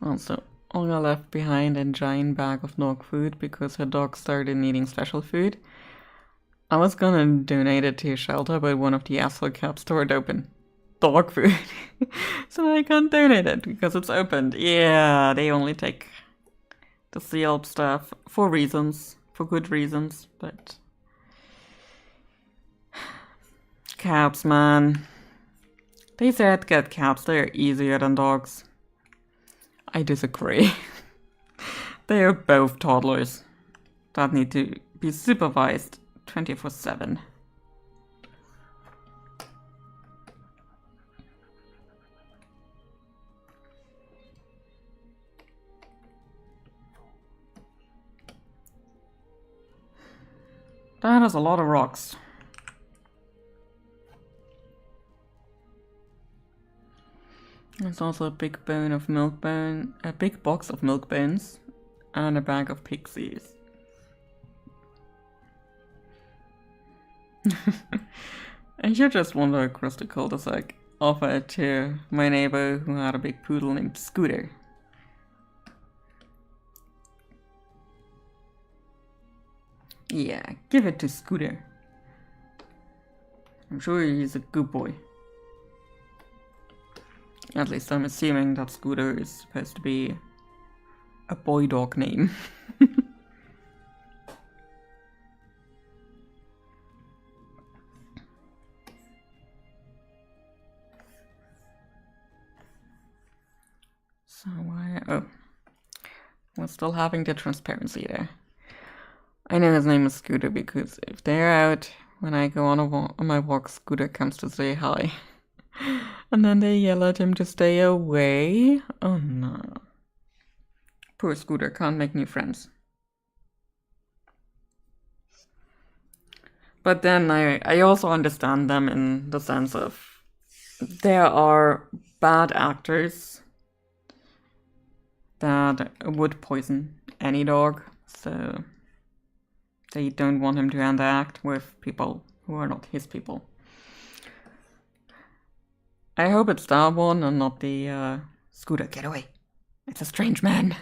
Also, Olga left behind a giant bag of dog food because her dog started needing special food. I was gonna donate it to a shelter, but one of the asshole cats tore it open. Dog food. So I can't donate it because it's opened. Yeah, they only take the sealed stuff for reasons, for good reasons, but... Cats, man. They said get cats, they're easier than dogs. I disagree. They are both toddlers that need to be supervised 24/7. That is a lot of rocks. There's also a big bone of milk bone, a big box of milk bones, and a bag of pixies. I should just wander across the cul-de-sac, offer it to my neighbor who had a big poodle named Scooter. Yeah, give it to Scooter. I'm sure he's a good boy. At least I'm assuming that Scooter is supposed to be a boy dog name. So why... Oh. We're still having the transparency there. I know his name is Scooter because if they're out when I go on my walk, Scooter comes to say hi. And then they yell at him to stay away. Oh no. Poor Scooter can't make new friends. But then I also understand them in the sense of there are bad actors that would poison any dog, so they don't want him to interact with people who are not his people. I hope it's that one and not the Scooter, get away. It's a strange man.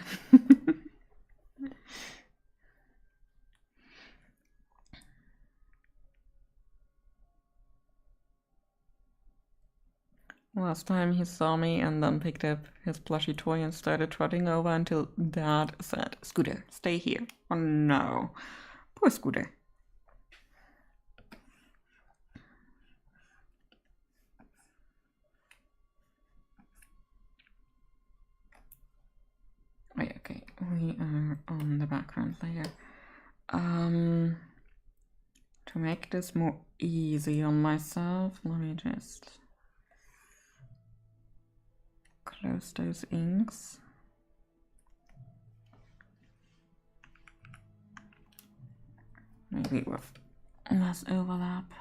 Last time he saw me and then picked up his plushy toy and started trotting over until Dad said, Scooter, stay here. Oh no. Poor Scooter. Wait, okay, we are on the background layer. To make this more easy on myself, let me just close those inks. Maybe with less overlap.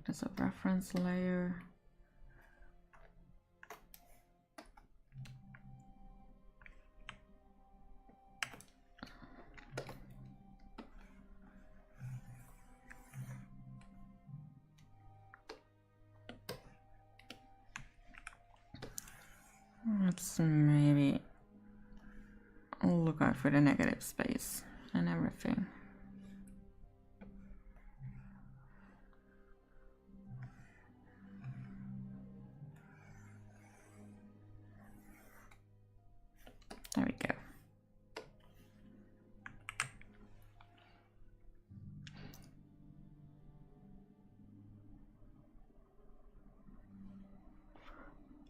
act as a reference layer. Let's maybe look out for the negative space and everything. There we go.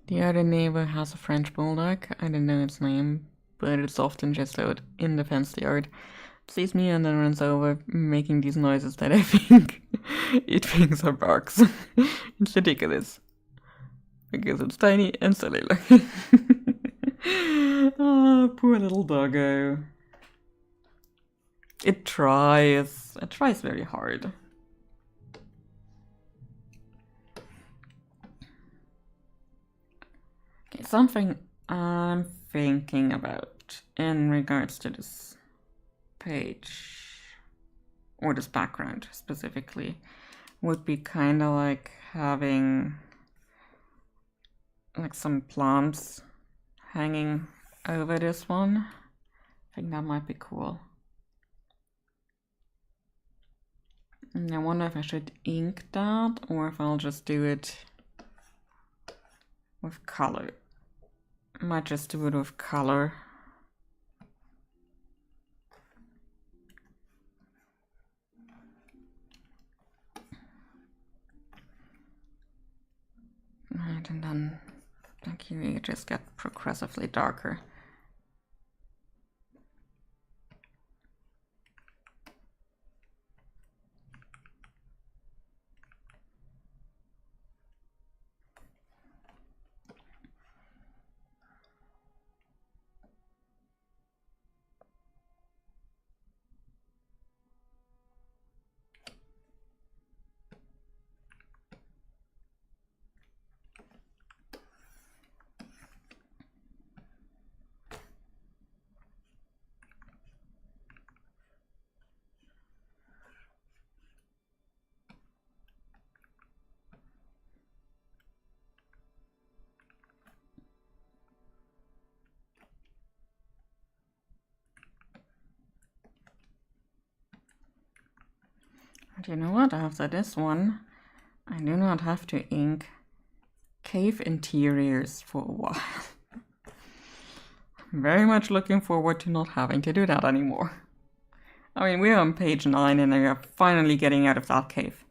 The other neighbor has a French bulldog. I don't know its name, but it's often just out in the fenced yard. It sees me and then runs over, making these noises that I think it thinks are barks. It's ridiculous. Because it's tiny and silly looking. Oh, poor little doggo. It tries very hard. Okay, something I'm thinking about in regards to this page, or this background specifically, would be kind of like having like some plants hanging over this one. I think that might be cool. And I wonder if I should ink that or if I'll just do it with color. I might just do it with color. Right, and then like you just get progressively darker. And you know what? After this one, I do not have to ink cave interiors for a while. I'm very much looking forward to not having to do that anymore. I mean, we're on page 9 and we are finally getting out of that cave.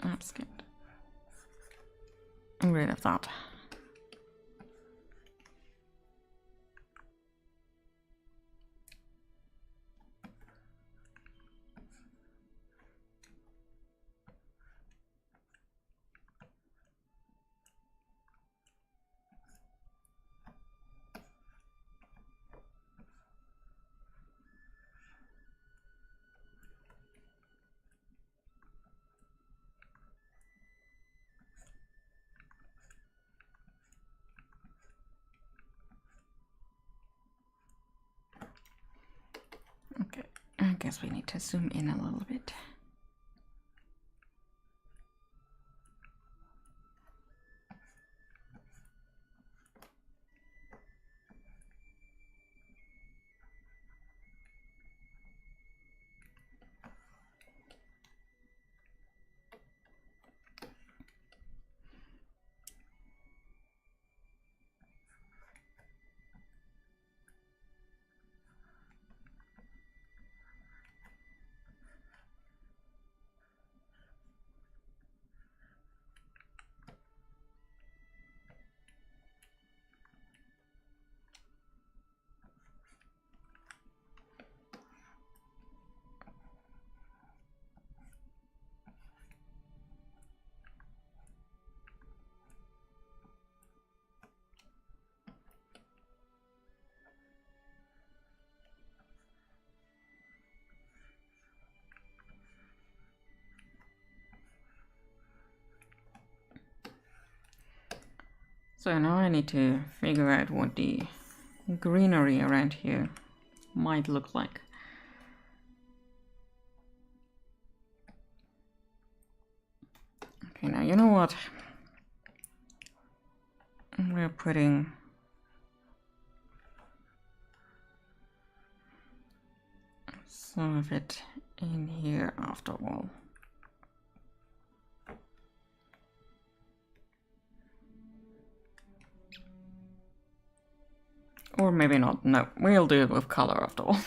That's good. I'm rid of that. Okay, I guess we need to zoom in a little bit. So now I need to figure out what the greenery around here might look like. Okay, now you know what? We're putting some of it in here after all. Or maybe not. No, we'll do it with color after all.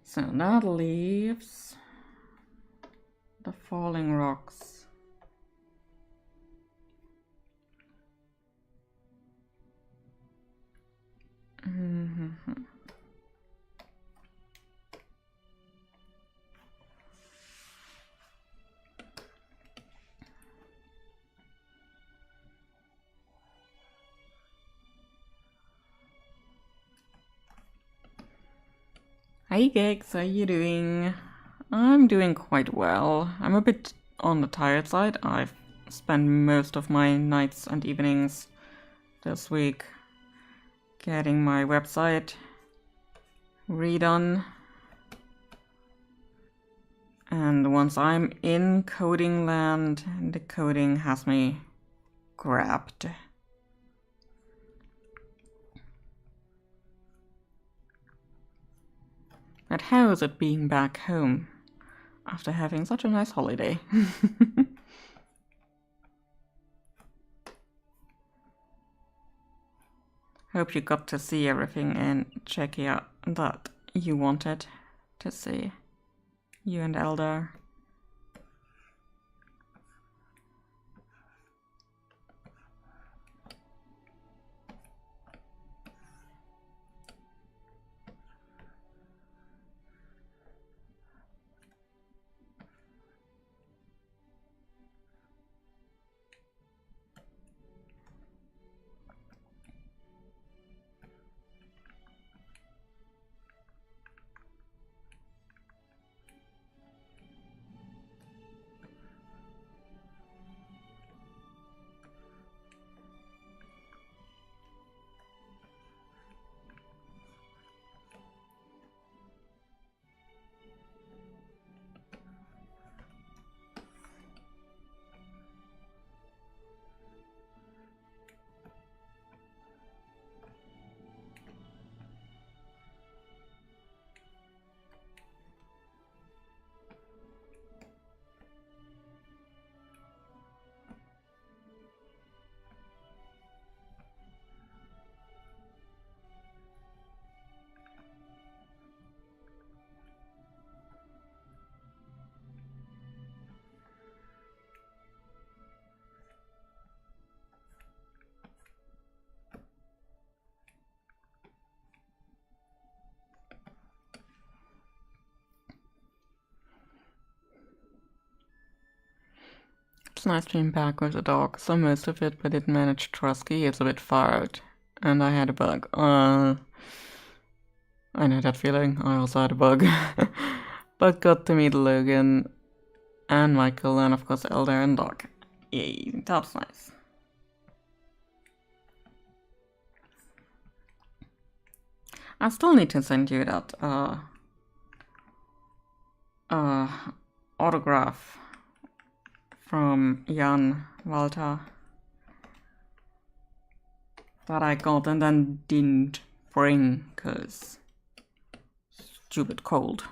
So that leaves the falling rocks. Hi Gex, how you doing? I'm doing quite well. I'm a bit on the tired side. I've spent most of my nights and evenings this week getting my website redone. And once I'm in coding land, the coding has me grabbed. But how is it being back home after having such a nice holiday? Hope you got to see everything in Czechia that you wanted to see. You and Eldar. It's nice being back with the dog. Saw most of it, but didn't manage Trusky. It's a bit far out. And I had a bug. I know that feeling. I also had a bug. But got to meet Logan and Michael and of course Elder and Dog. Yay, that's nice. I still need to send you that autograph from Jan Walter that I got and then didn't bring cause stupid cold.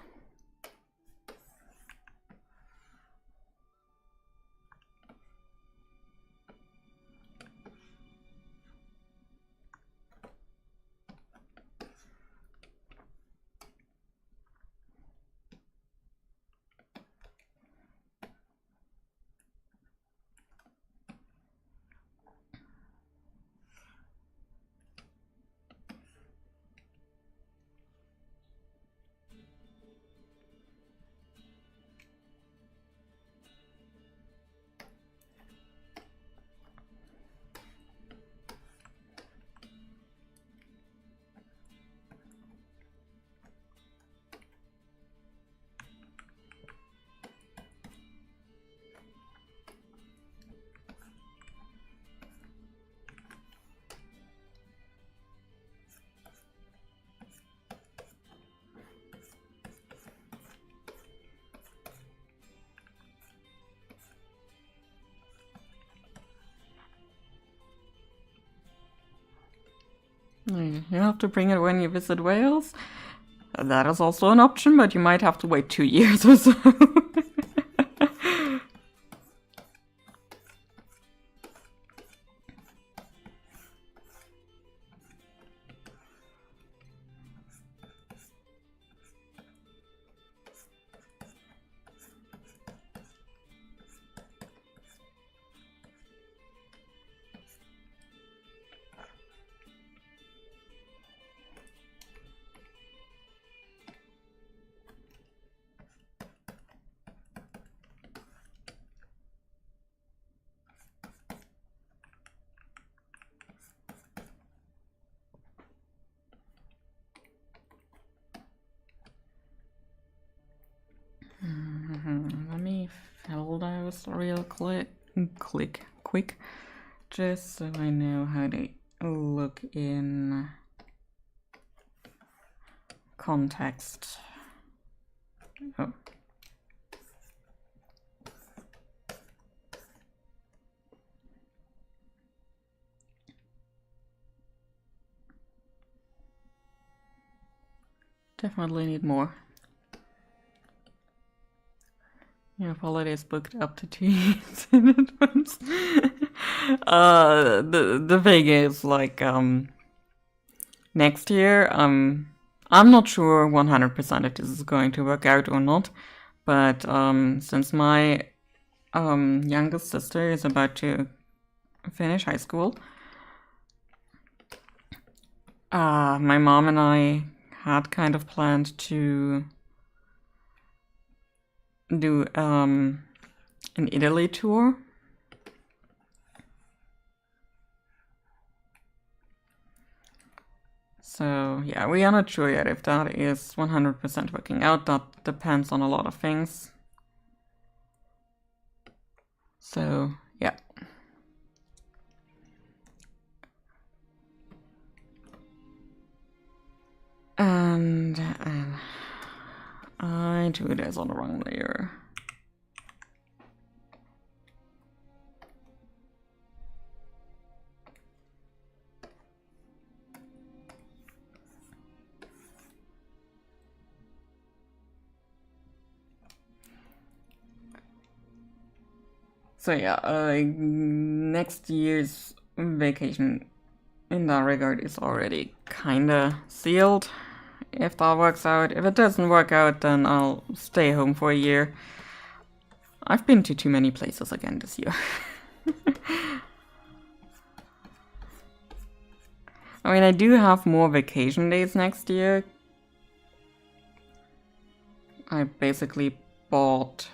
You have to bring it when you visit Wales. That is also an option, but you might have to wait 2 years or so. Let me fill those real quick, just so I know how to look in context. Oh. Definitely need more. You have holidays booked up to 2 years in advance. The thing is, like, next year, I'm not sure 100% if this is going to work out or not, but since my youngest sister is about to finish high school, my mom and I had kind of planned to do an Italy tour. So yeah, we are not sure yet if that is 100% working out. That depends on a lot of things. So yeah. And I do this on the wrong layer. So yeah, next year's vacation in that regard is already kinda sealed. If that works out. If it doesn't work out, then I'll stay home for a year. I've been to too many places again this year. I mean, I do have more vacation days next year. I basically bought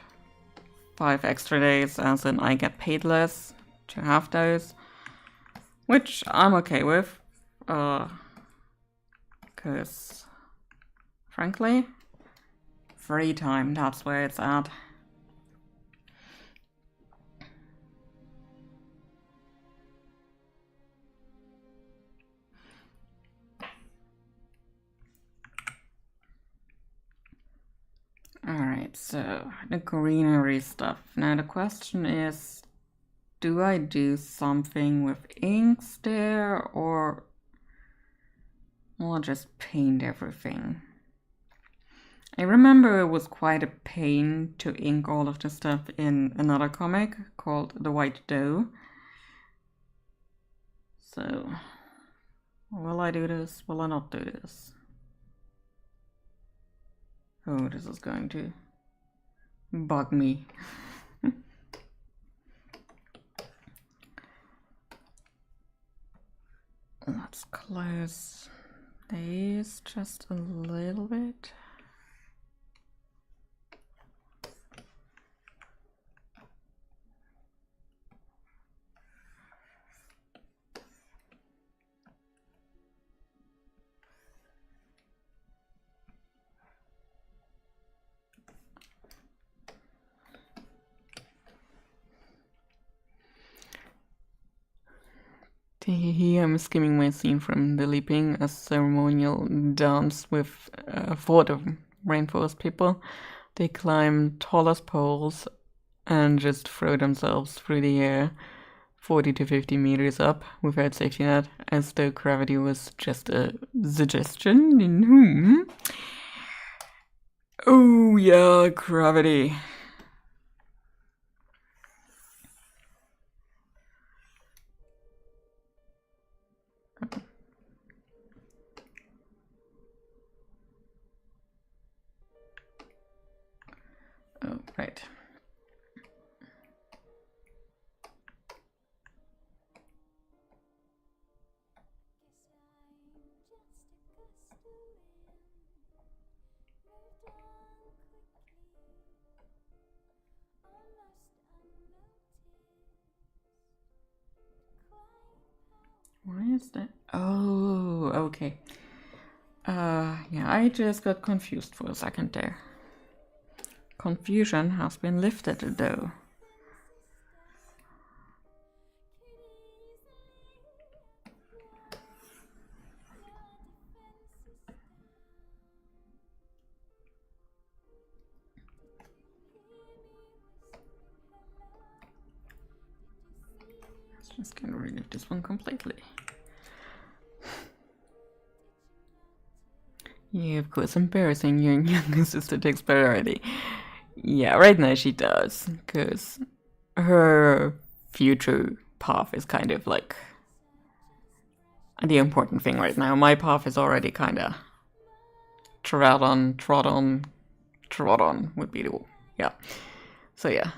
5 extra days, as in I get paid less to have those, which I'm okay with, because frankly, free time, that's where it's at. Alright, so the greenery stuff. Now the question is, do I do something with inks there, or will I just paint everything? I remember it was quite a pain to ink all of the stuff in another comic called The White Doe. So, will I do this? Will I not do this? Oh, this is going to bug me. Let's close these just a little bit. Here I'm skimming my scene from The Leaping, a ceremonial dance with for the rainforest people. They climb tallest poles and just throw themselves through the air 40 to 50 meters up without safety net, as though gravity was just a suggestion in whom? Oh yeah, gravity. Oh, right. Why is that? Oh, okay. Yeah, I just got confused for a second there. Confusion has been lifted, though. Let's just get rid of this one completely. Yeah, of course, embarrassing. Your younger sister takes priority. Yeah, right now she does, because her future path is kind of like the important thing right now. My path is already kind of trod on would be the, yeah. So yeah,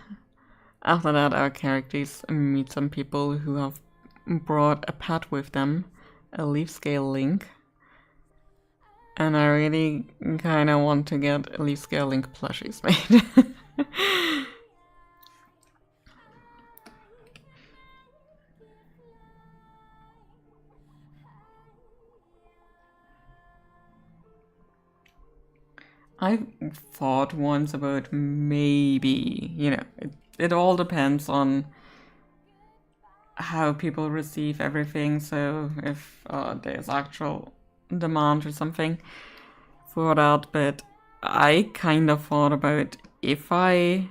after that our characters meet some people who have brought a pet with them, a leaf scale link. And I really kind of want to get leaf scale link plushies made. I've thought once about maybe, it all depends on how people receive everything. So if there's actual demand or something for that, but I kind of thought about if I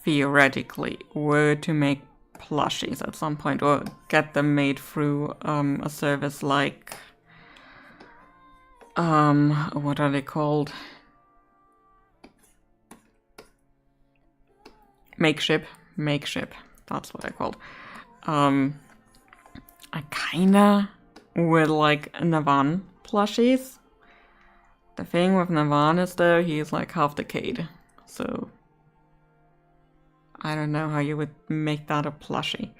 theoretically were to make plushies at some point or get them made through a service like what are they called? Makeship, that's what I called. I kinda would like Navan plushies. The thing with Navan is though he's like half decayed, so I don't know how you would make that a plushie.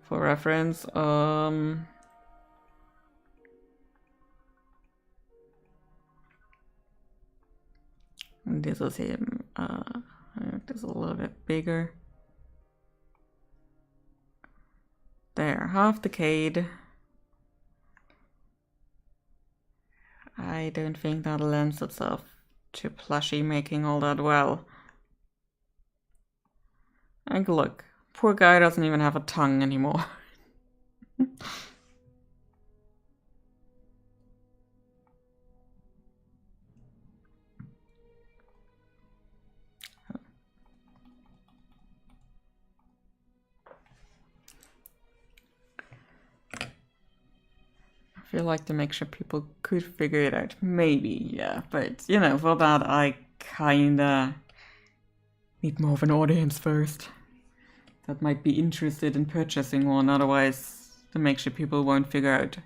For reference, this is him. This is a little bit bigger. There, half decayed. I don't think that lends itself to plushie making all that well. Like, look, poor guy doesn't even have a tongue anymore. I feel like to make sure people could figure it out. Maybe, yeah. But, for that, I kinda need more of an audience first that might be interested in purchasing one. Otherwise, to make sure people won't figure out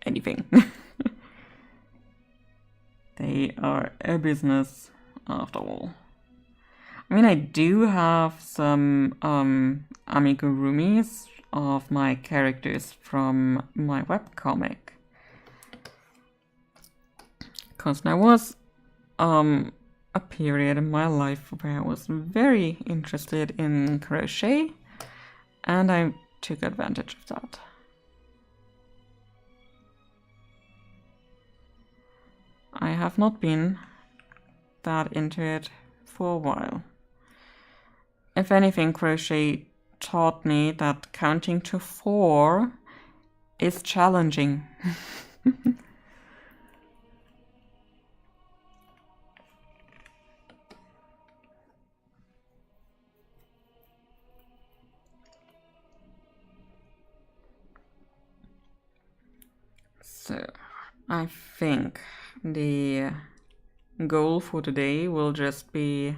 anything. They are a business, after all. I mean, I do have some amigurumis of my characters from my webcomic. Because there was a period in my life where I was very interested in crochet, and I took advantage of that. I have not been that into it for a while. If anything, crochet taught me that counting to 4 is challenging. I think the goal for today will just be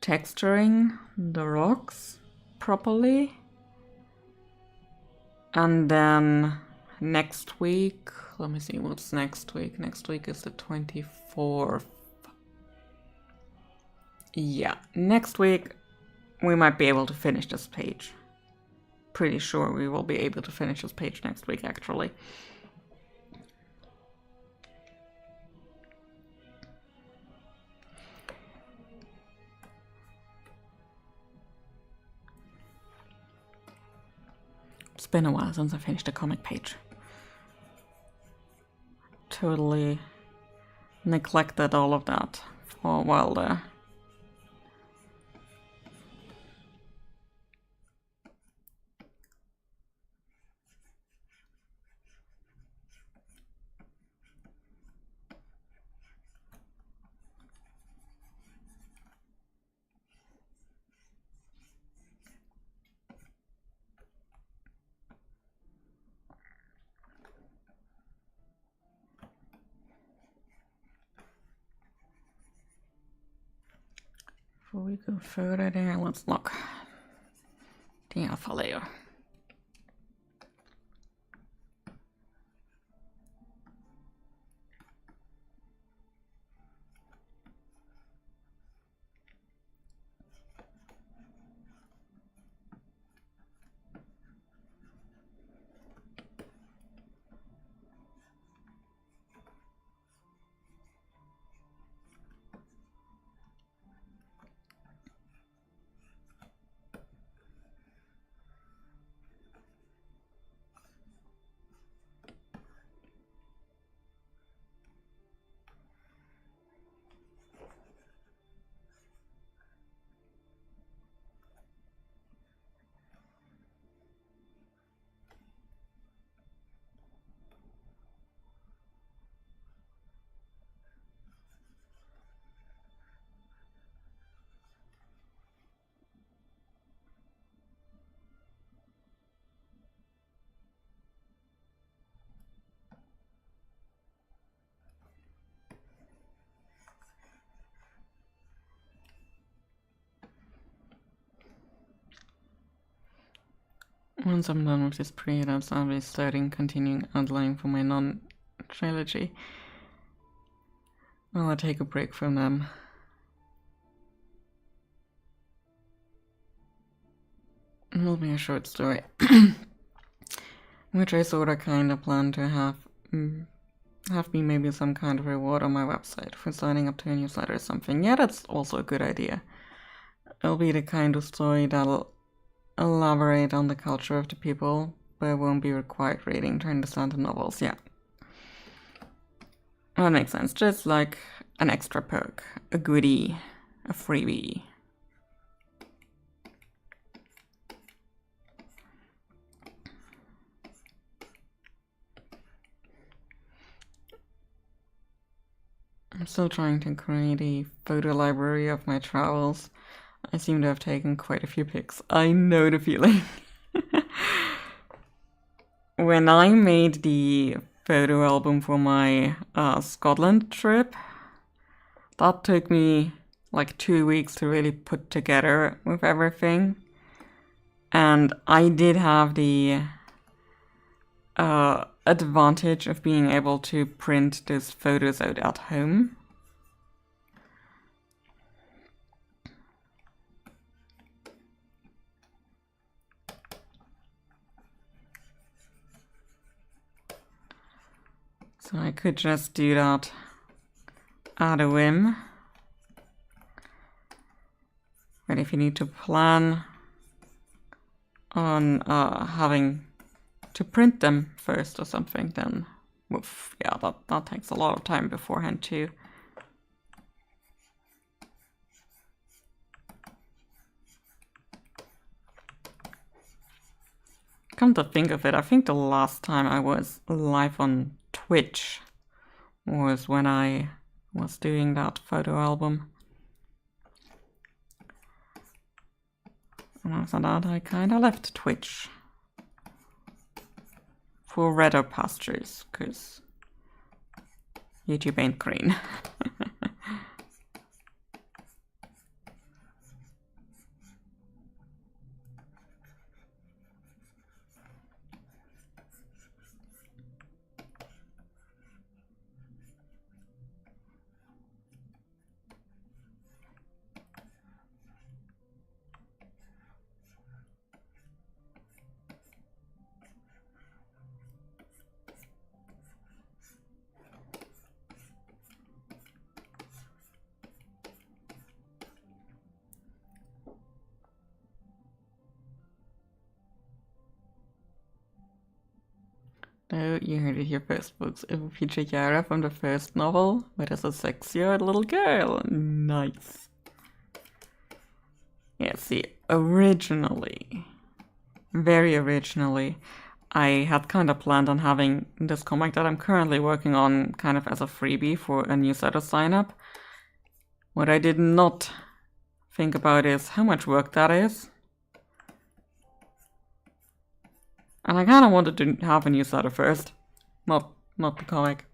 texturing the rocks properly, and then next week, let me see what's next week. Next week is the 24th. Yeah, next week we might be able to finish this page. Pretty sure we will be able to finish this page next week, actually. It's been a while since I finished a comic page. Totally neglected all of that for a while there. Before we go further there, let's look. The alpha layer. Once I'm done with this pre-edits, I'll be starting continuing outlining for my non-trilogy. I'll take a break from them. It will be a short story, which I sorta kinda plan to have me maybe some kind of reward on my website for signing up to a newsletter or something. Yeah, that's also a good idea. It'll be the kind of story that'll elaborate on the culture of the people, but won't be required reading to understand the novels. Yeah, that makes sense. Just like an extra perk, a goodie, a freebie. I'm still trying to create a photo library of my travels. I seem to have taken quite a few pics. I know the feeling. When I made the photo album for my Scotland trip, that took me like 2 weeks to really put together with everything. And I did have the advantage of being able to print those photos out at home. So I could just do that at a whim. But if you need to plan on having to print them first or something, then woof, yeah, that takes a lot of time beforehand too. Come to think of it, I think the last time I was live on Twitch was when I was doing that photo album. And after that I kinda left Twitch for redder pastures, because YouTube ain't green. Oh, you heard it here first, folks. If we feature Yara from the first novel, but as a 6-year-old little girl. Nice. Yeah, see, originally, very originally, I had kind of planned on having this comic that I'm currently working on kind of as a freebie for a newsletter sign-up. What I did not think about is how much work that is. And I kind of wanted to have a newsletter first, not the comic.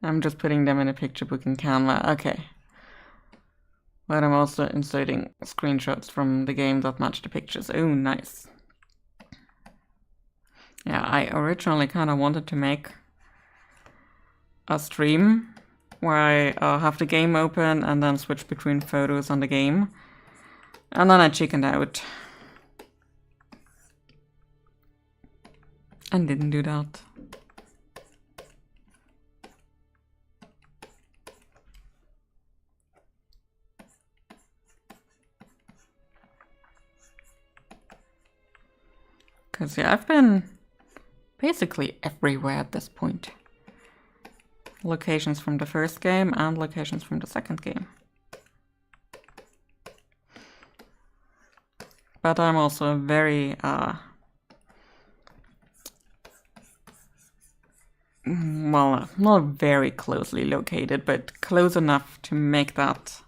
I'm just putting them in a picture book in Canva. Okay. But I'm also inserting screenshots from the game that match the pictures. Oh, nice. Yeah, I originally kind of wanted to make a stream where I have the game open and then switch between photos on the game. And then I chickened out. And didn't do that. Because, yeah, I've been basically everywhere at this point. Locations from the first game and locations from the second game. But I'm also very, well, not very closely located, but close enough to make that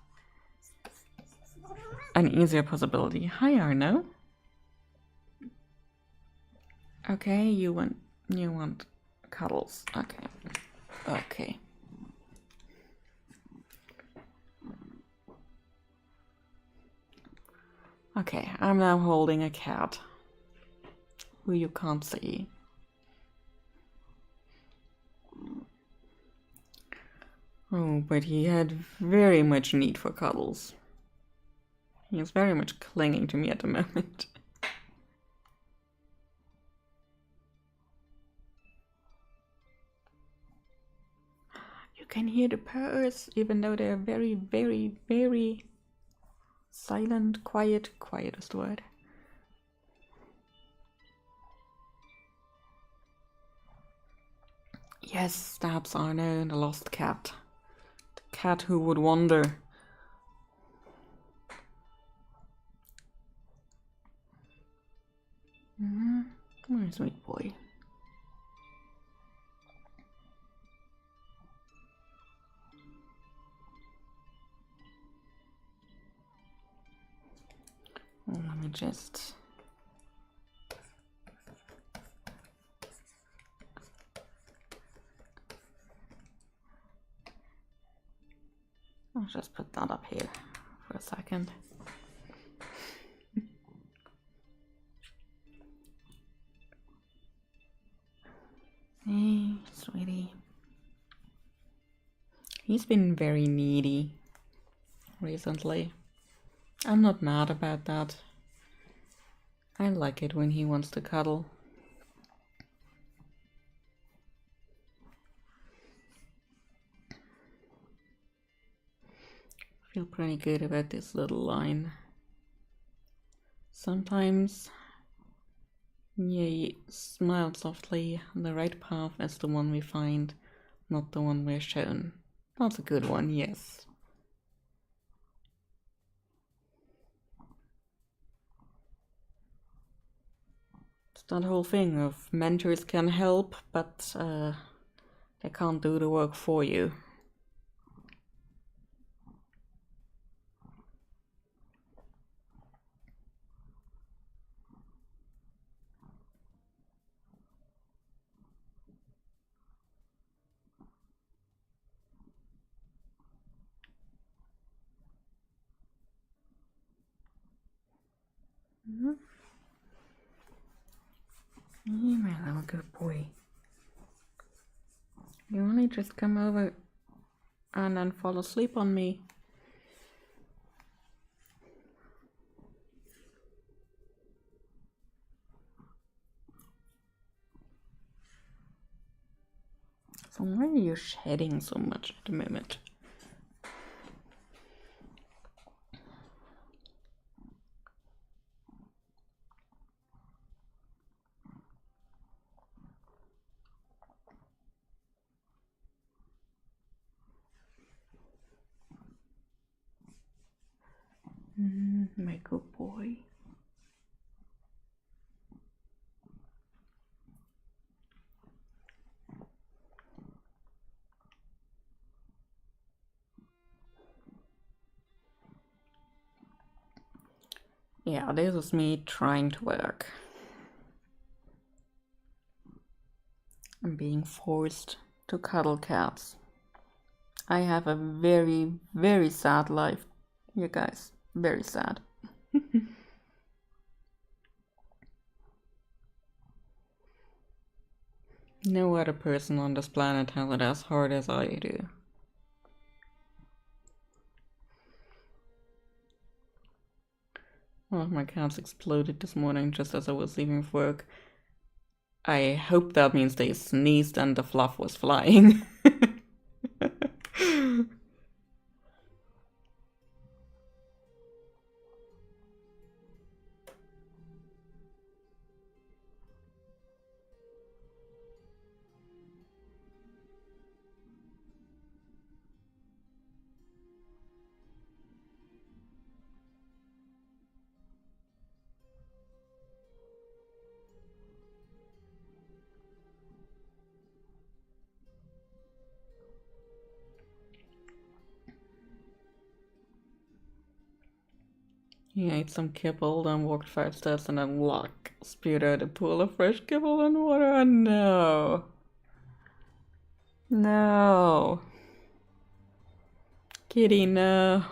an easier possibility. Hi, Arno. Okay, you want cuddles. Okay. Okay. Okay, I'm now holding a cat who you can't see. Oh, but he had very much need for cuddles. He is very much clinging to me at the moment. You can hear the purrs, even though they're very, very, very silent, quiet. Quiet is the word. Yes, that's Arno, the lost cat. The cat who would wander. Oh, sweet boy. Oh, let me just... I'll just put that up here for a second. Hey, sweetie. He's been very needy recently. I'm not mad about that. I like it when he wants to cuddle. I feel pretty good about this little line. Sometimes, yeah, smile softly. The right path is the one we find, not the one we're shown. That's a good one, yes. It's that whole thing of mentors can help, but they can't do the work for you. Yeah, my little good boy. You only just come over and then fall asleep on me. So why are you shedding so much at the moment? My good boy. Yeah, this is me trying to work. I'm being forced to cuddle cats. I have a very, very sad life, you guys. Very sad. No other person on this planet has it as hard as I do. One of my cats exploded this morning just as I was leaving for work. I hope that means they sneezed and the fluff was flying. He ate some kibble, then walked 5 steps and then spewed out a pool of fresh kibble and water. And no. No. Kitty, no.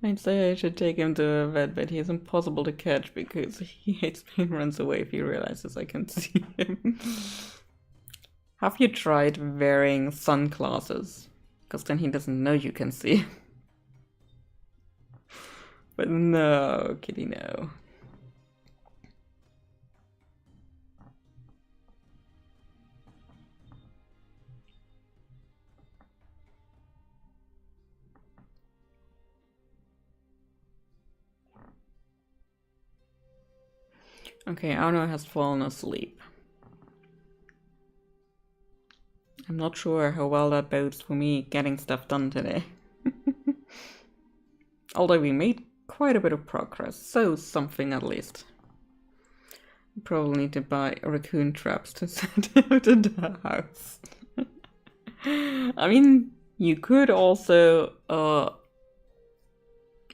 I'd say I should take him to a vet, but he's impossible to catch because he hates me and runs away if he realizes I can see him. Have you tried wearing sunglasses? Because then he doesn't know you can see. But no, kitty, no. Okay, Arno has fallen asleep. I'm not sure how well that bodes for me getting stuff done today. Although we made quite a bit of progress, so something at least. Probably need to buy raccoon traps to set out in the house. I mean, you could also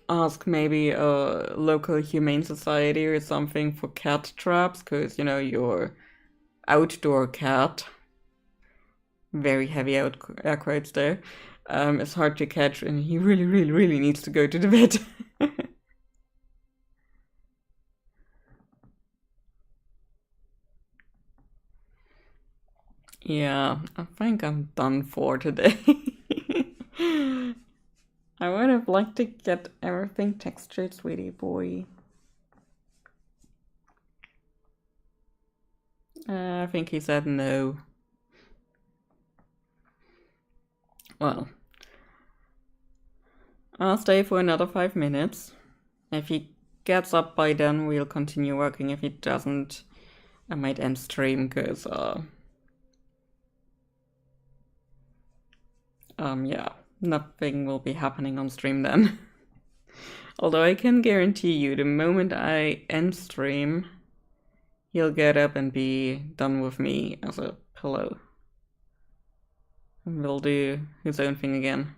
ask maybe a local humane society or something for cat traps, because, you know, your outdoor cat, very heavy air quotes there, is hard to catch and he really, really, really needs to go to the vet. Yeah, I think I'm done for today. I would have liked to get everything textured, sweetie boy. I think he said no. Well, I'll stay for another 5 minutes. If he gets up by then, we'll continue working. If he doesn't, I might end stream, because, yeah, nothing will be happening on stream then. Although I can guarantee you, the moment I end stream, he'll get up and be done with me as a pillow. And will do his own thing again.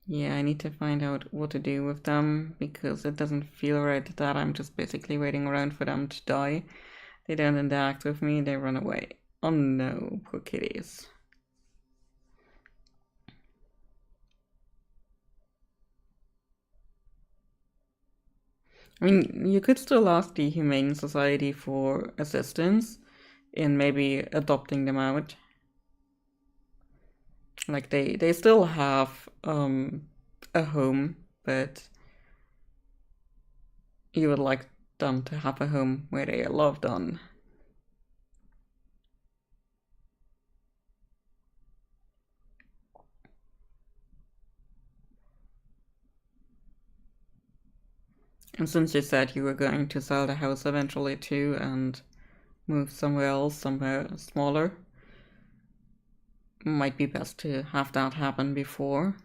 Yeah, I need to find out what to do with them, because it doesn't feel right that I'm just basically waiting around for them to die. They don't interact with me, they run away. Oh no, poor kitties. I mean, you could still ask the Humane Society for assistance in maybe adopting them out. Like they still have a home, but you would like them to have a home where they are loved on. And since you said you were going to sell the house eventually too and move somewhere else, somewhere smaller, might be best to have that happen before.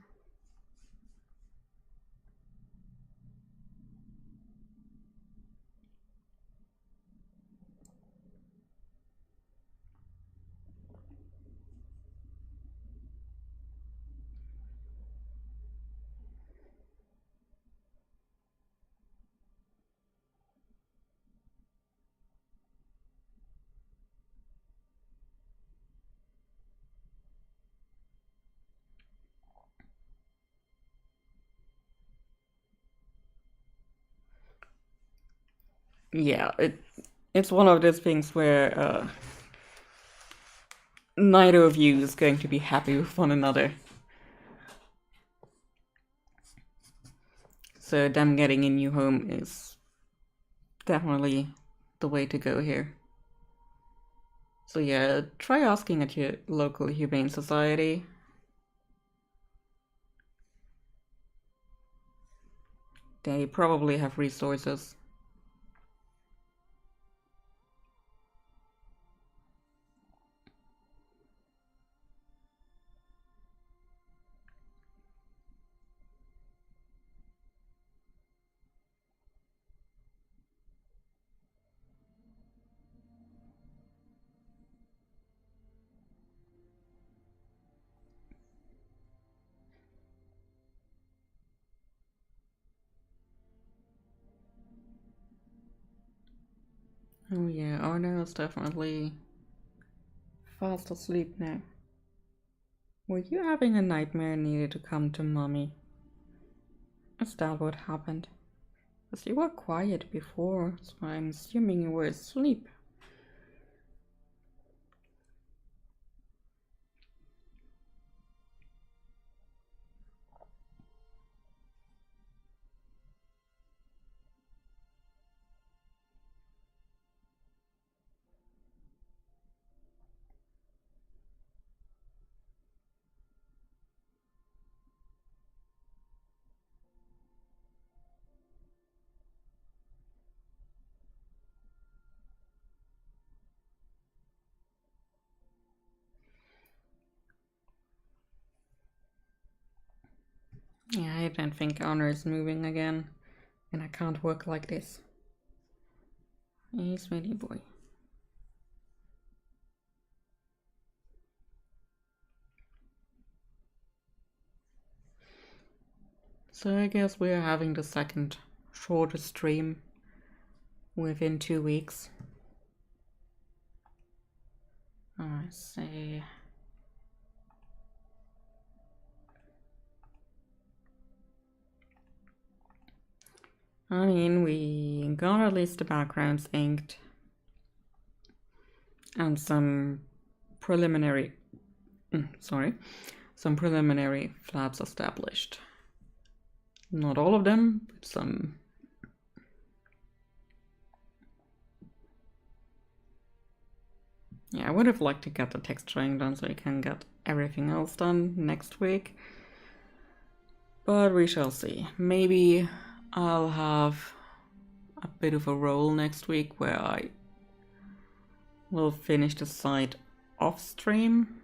Yeah, it's one of those things where neither of you is going to be happy with one another. So them getting a new home is definitely the way to go here. So yeah, try asking at your local Humane Society. They probably have resources. Oh yeah, Arno is definitely fast asleep now. Were you having a nightmare and needed to come to mommy? Is that what happened? Because you were quiet before, so I'm assuming you were asleep. Yeah, I don't think Honor is moving again, and I can't work like this. He's ready, boy. So I guess we're having the second shortest stream within 2 weeks. I see. I mean, we got at least the backgrounds inked and some preliminary flaps established. Not all of them, but some. Yeah, I would have liked to get the texturing done so I can get everything else done next week. But we shall see. Maybe I'll have a bit of a role next week where I will finish the site off stream.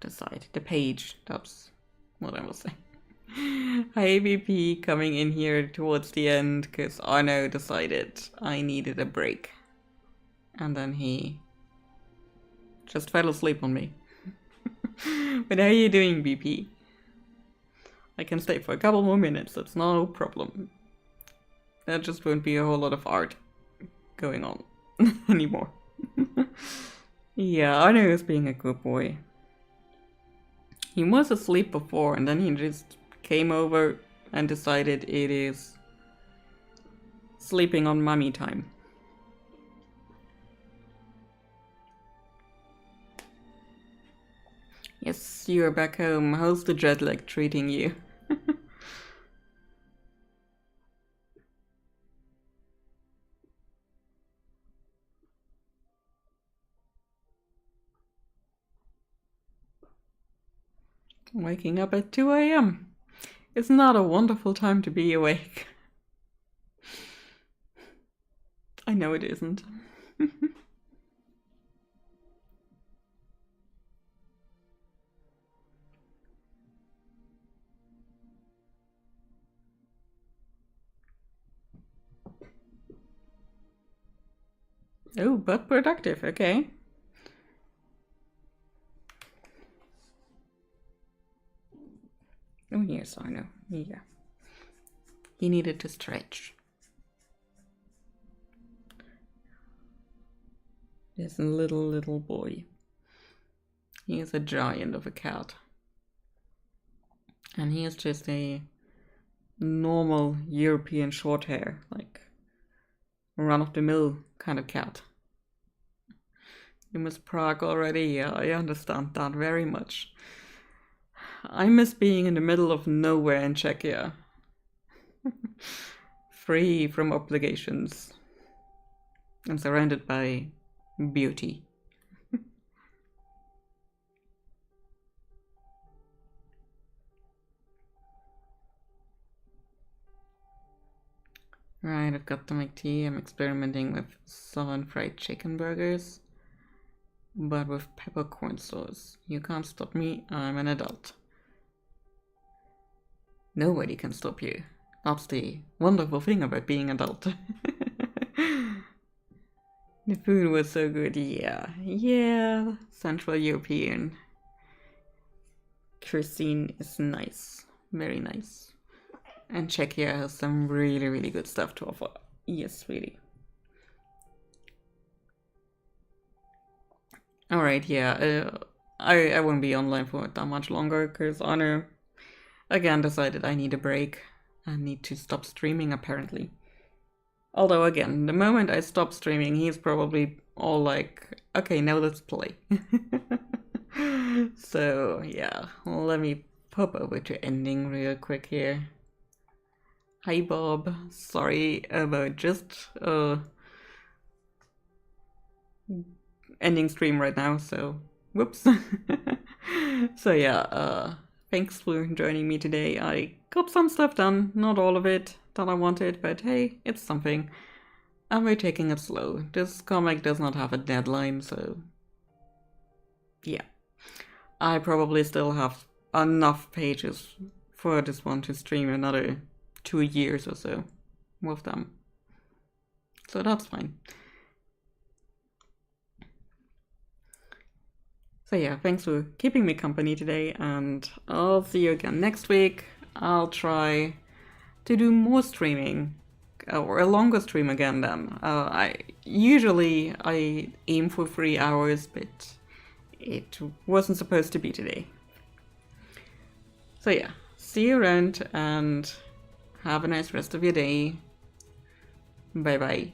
The page, that's what I was saying. AVP coming in here towards the end because Arno decided I needed a break. And then he just fell asleep on me. But how are you doing, BP? I can stay for a couple more minutes, that's no problem. There just won't be a whole lot of art going on anymore. Yeah, Arno is being a good boy. He was asleep before and then he just came over and decided it is sleeping on mummy time. Yes, you're back home. How's the jet lag treating you? Waking up at 2 a.m. It's not a wonderful time to be awake. I know it isn't. Oh, but productive, okay. Oh, yes, I know. Yeah. He needed to stretch. This little boy. He is a giant of a cat. And he is just a normal European short hair, like run-of-the-mill kind of cat. You miss Prague already? Yeah, I understand that very much. I miss being in the middle of nowhere in Czechia. Free from obligations. I'm surrounded by beauty. Right, I've got to make tea. I'm experimenting with southern fried chicken burgers, but with peppercorn sauce. You can't stop me, I'm an adult. Nobody can stop you. That's the wonderful thing about being adult. The food was so good, yeah. Central European cuisine is nice, very nice. And Czechia has some really good stuff to offer. Yes, really. Alright, yeah, I won't be online for that much longer, because Honor again decided I need a break. I need to stop streaming, apparently. Although, again, the moment I stop streaming, he's probably all like, okay, now let's play. So, yeah, let me pop over to ending real quick here. Hi, Bob. Sorry about just ending stream right now, so whoops. So yeah, thanks for joining me today. I got some stuff done, not all of it that I wanted, but hey, it's something. And we're taking it slow. This comic does not have a deadline, so yeah. I probably still have enough pages for this one to stream another 2 years or so with them. So that's fine. So yeah, thanks for keeping me company today, and I'll see you again next week. I'll try to do more streaming, or a longer stream again then. I aim for 3 hours, but it wasn't supposed to be today. So yeah, see you around and have a nice rest of your day. Bye bye.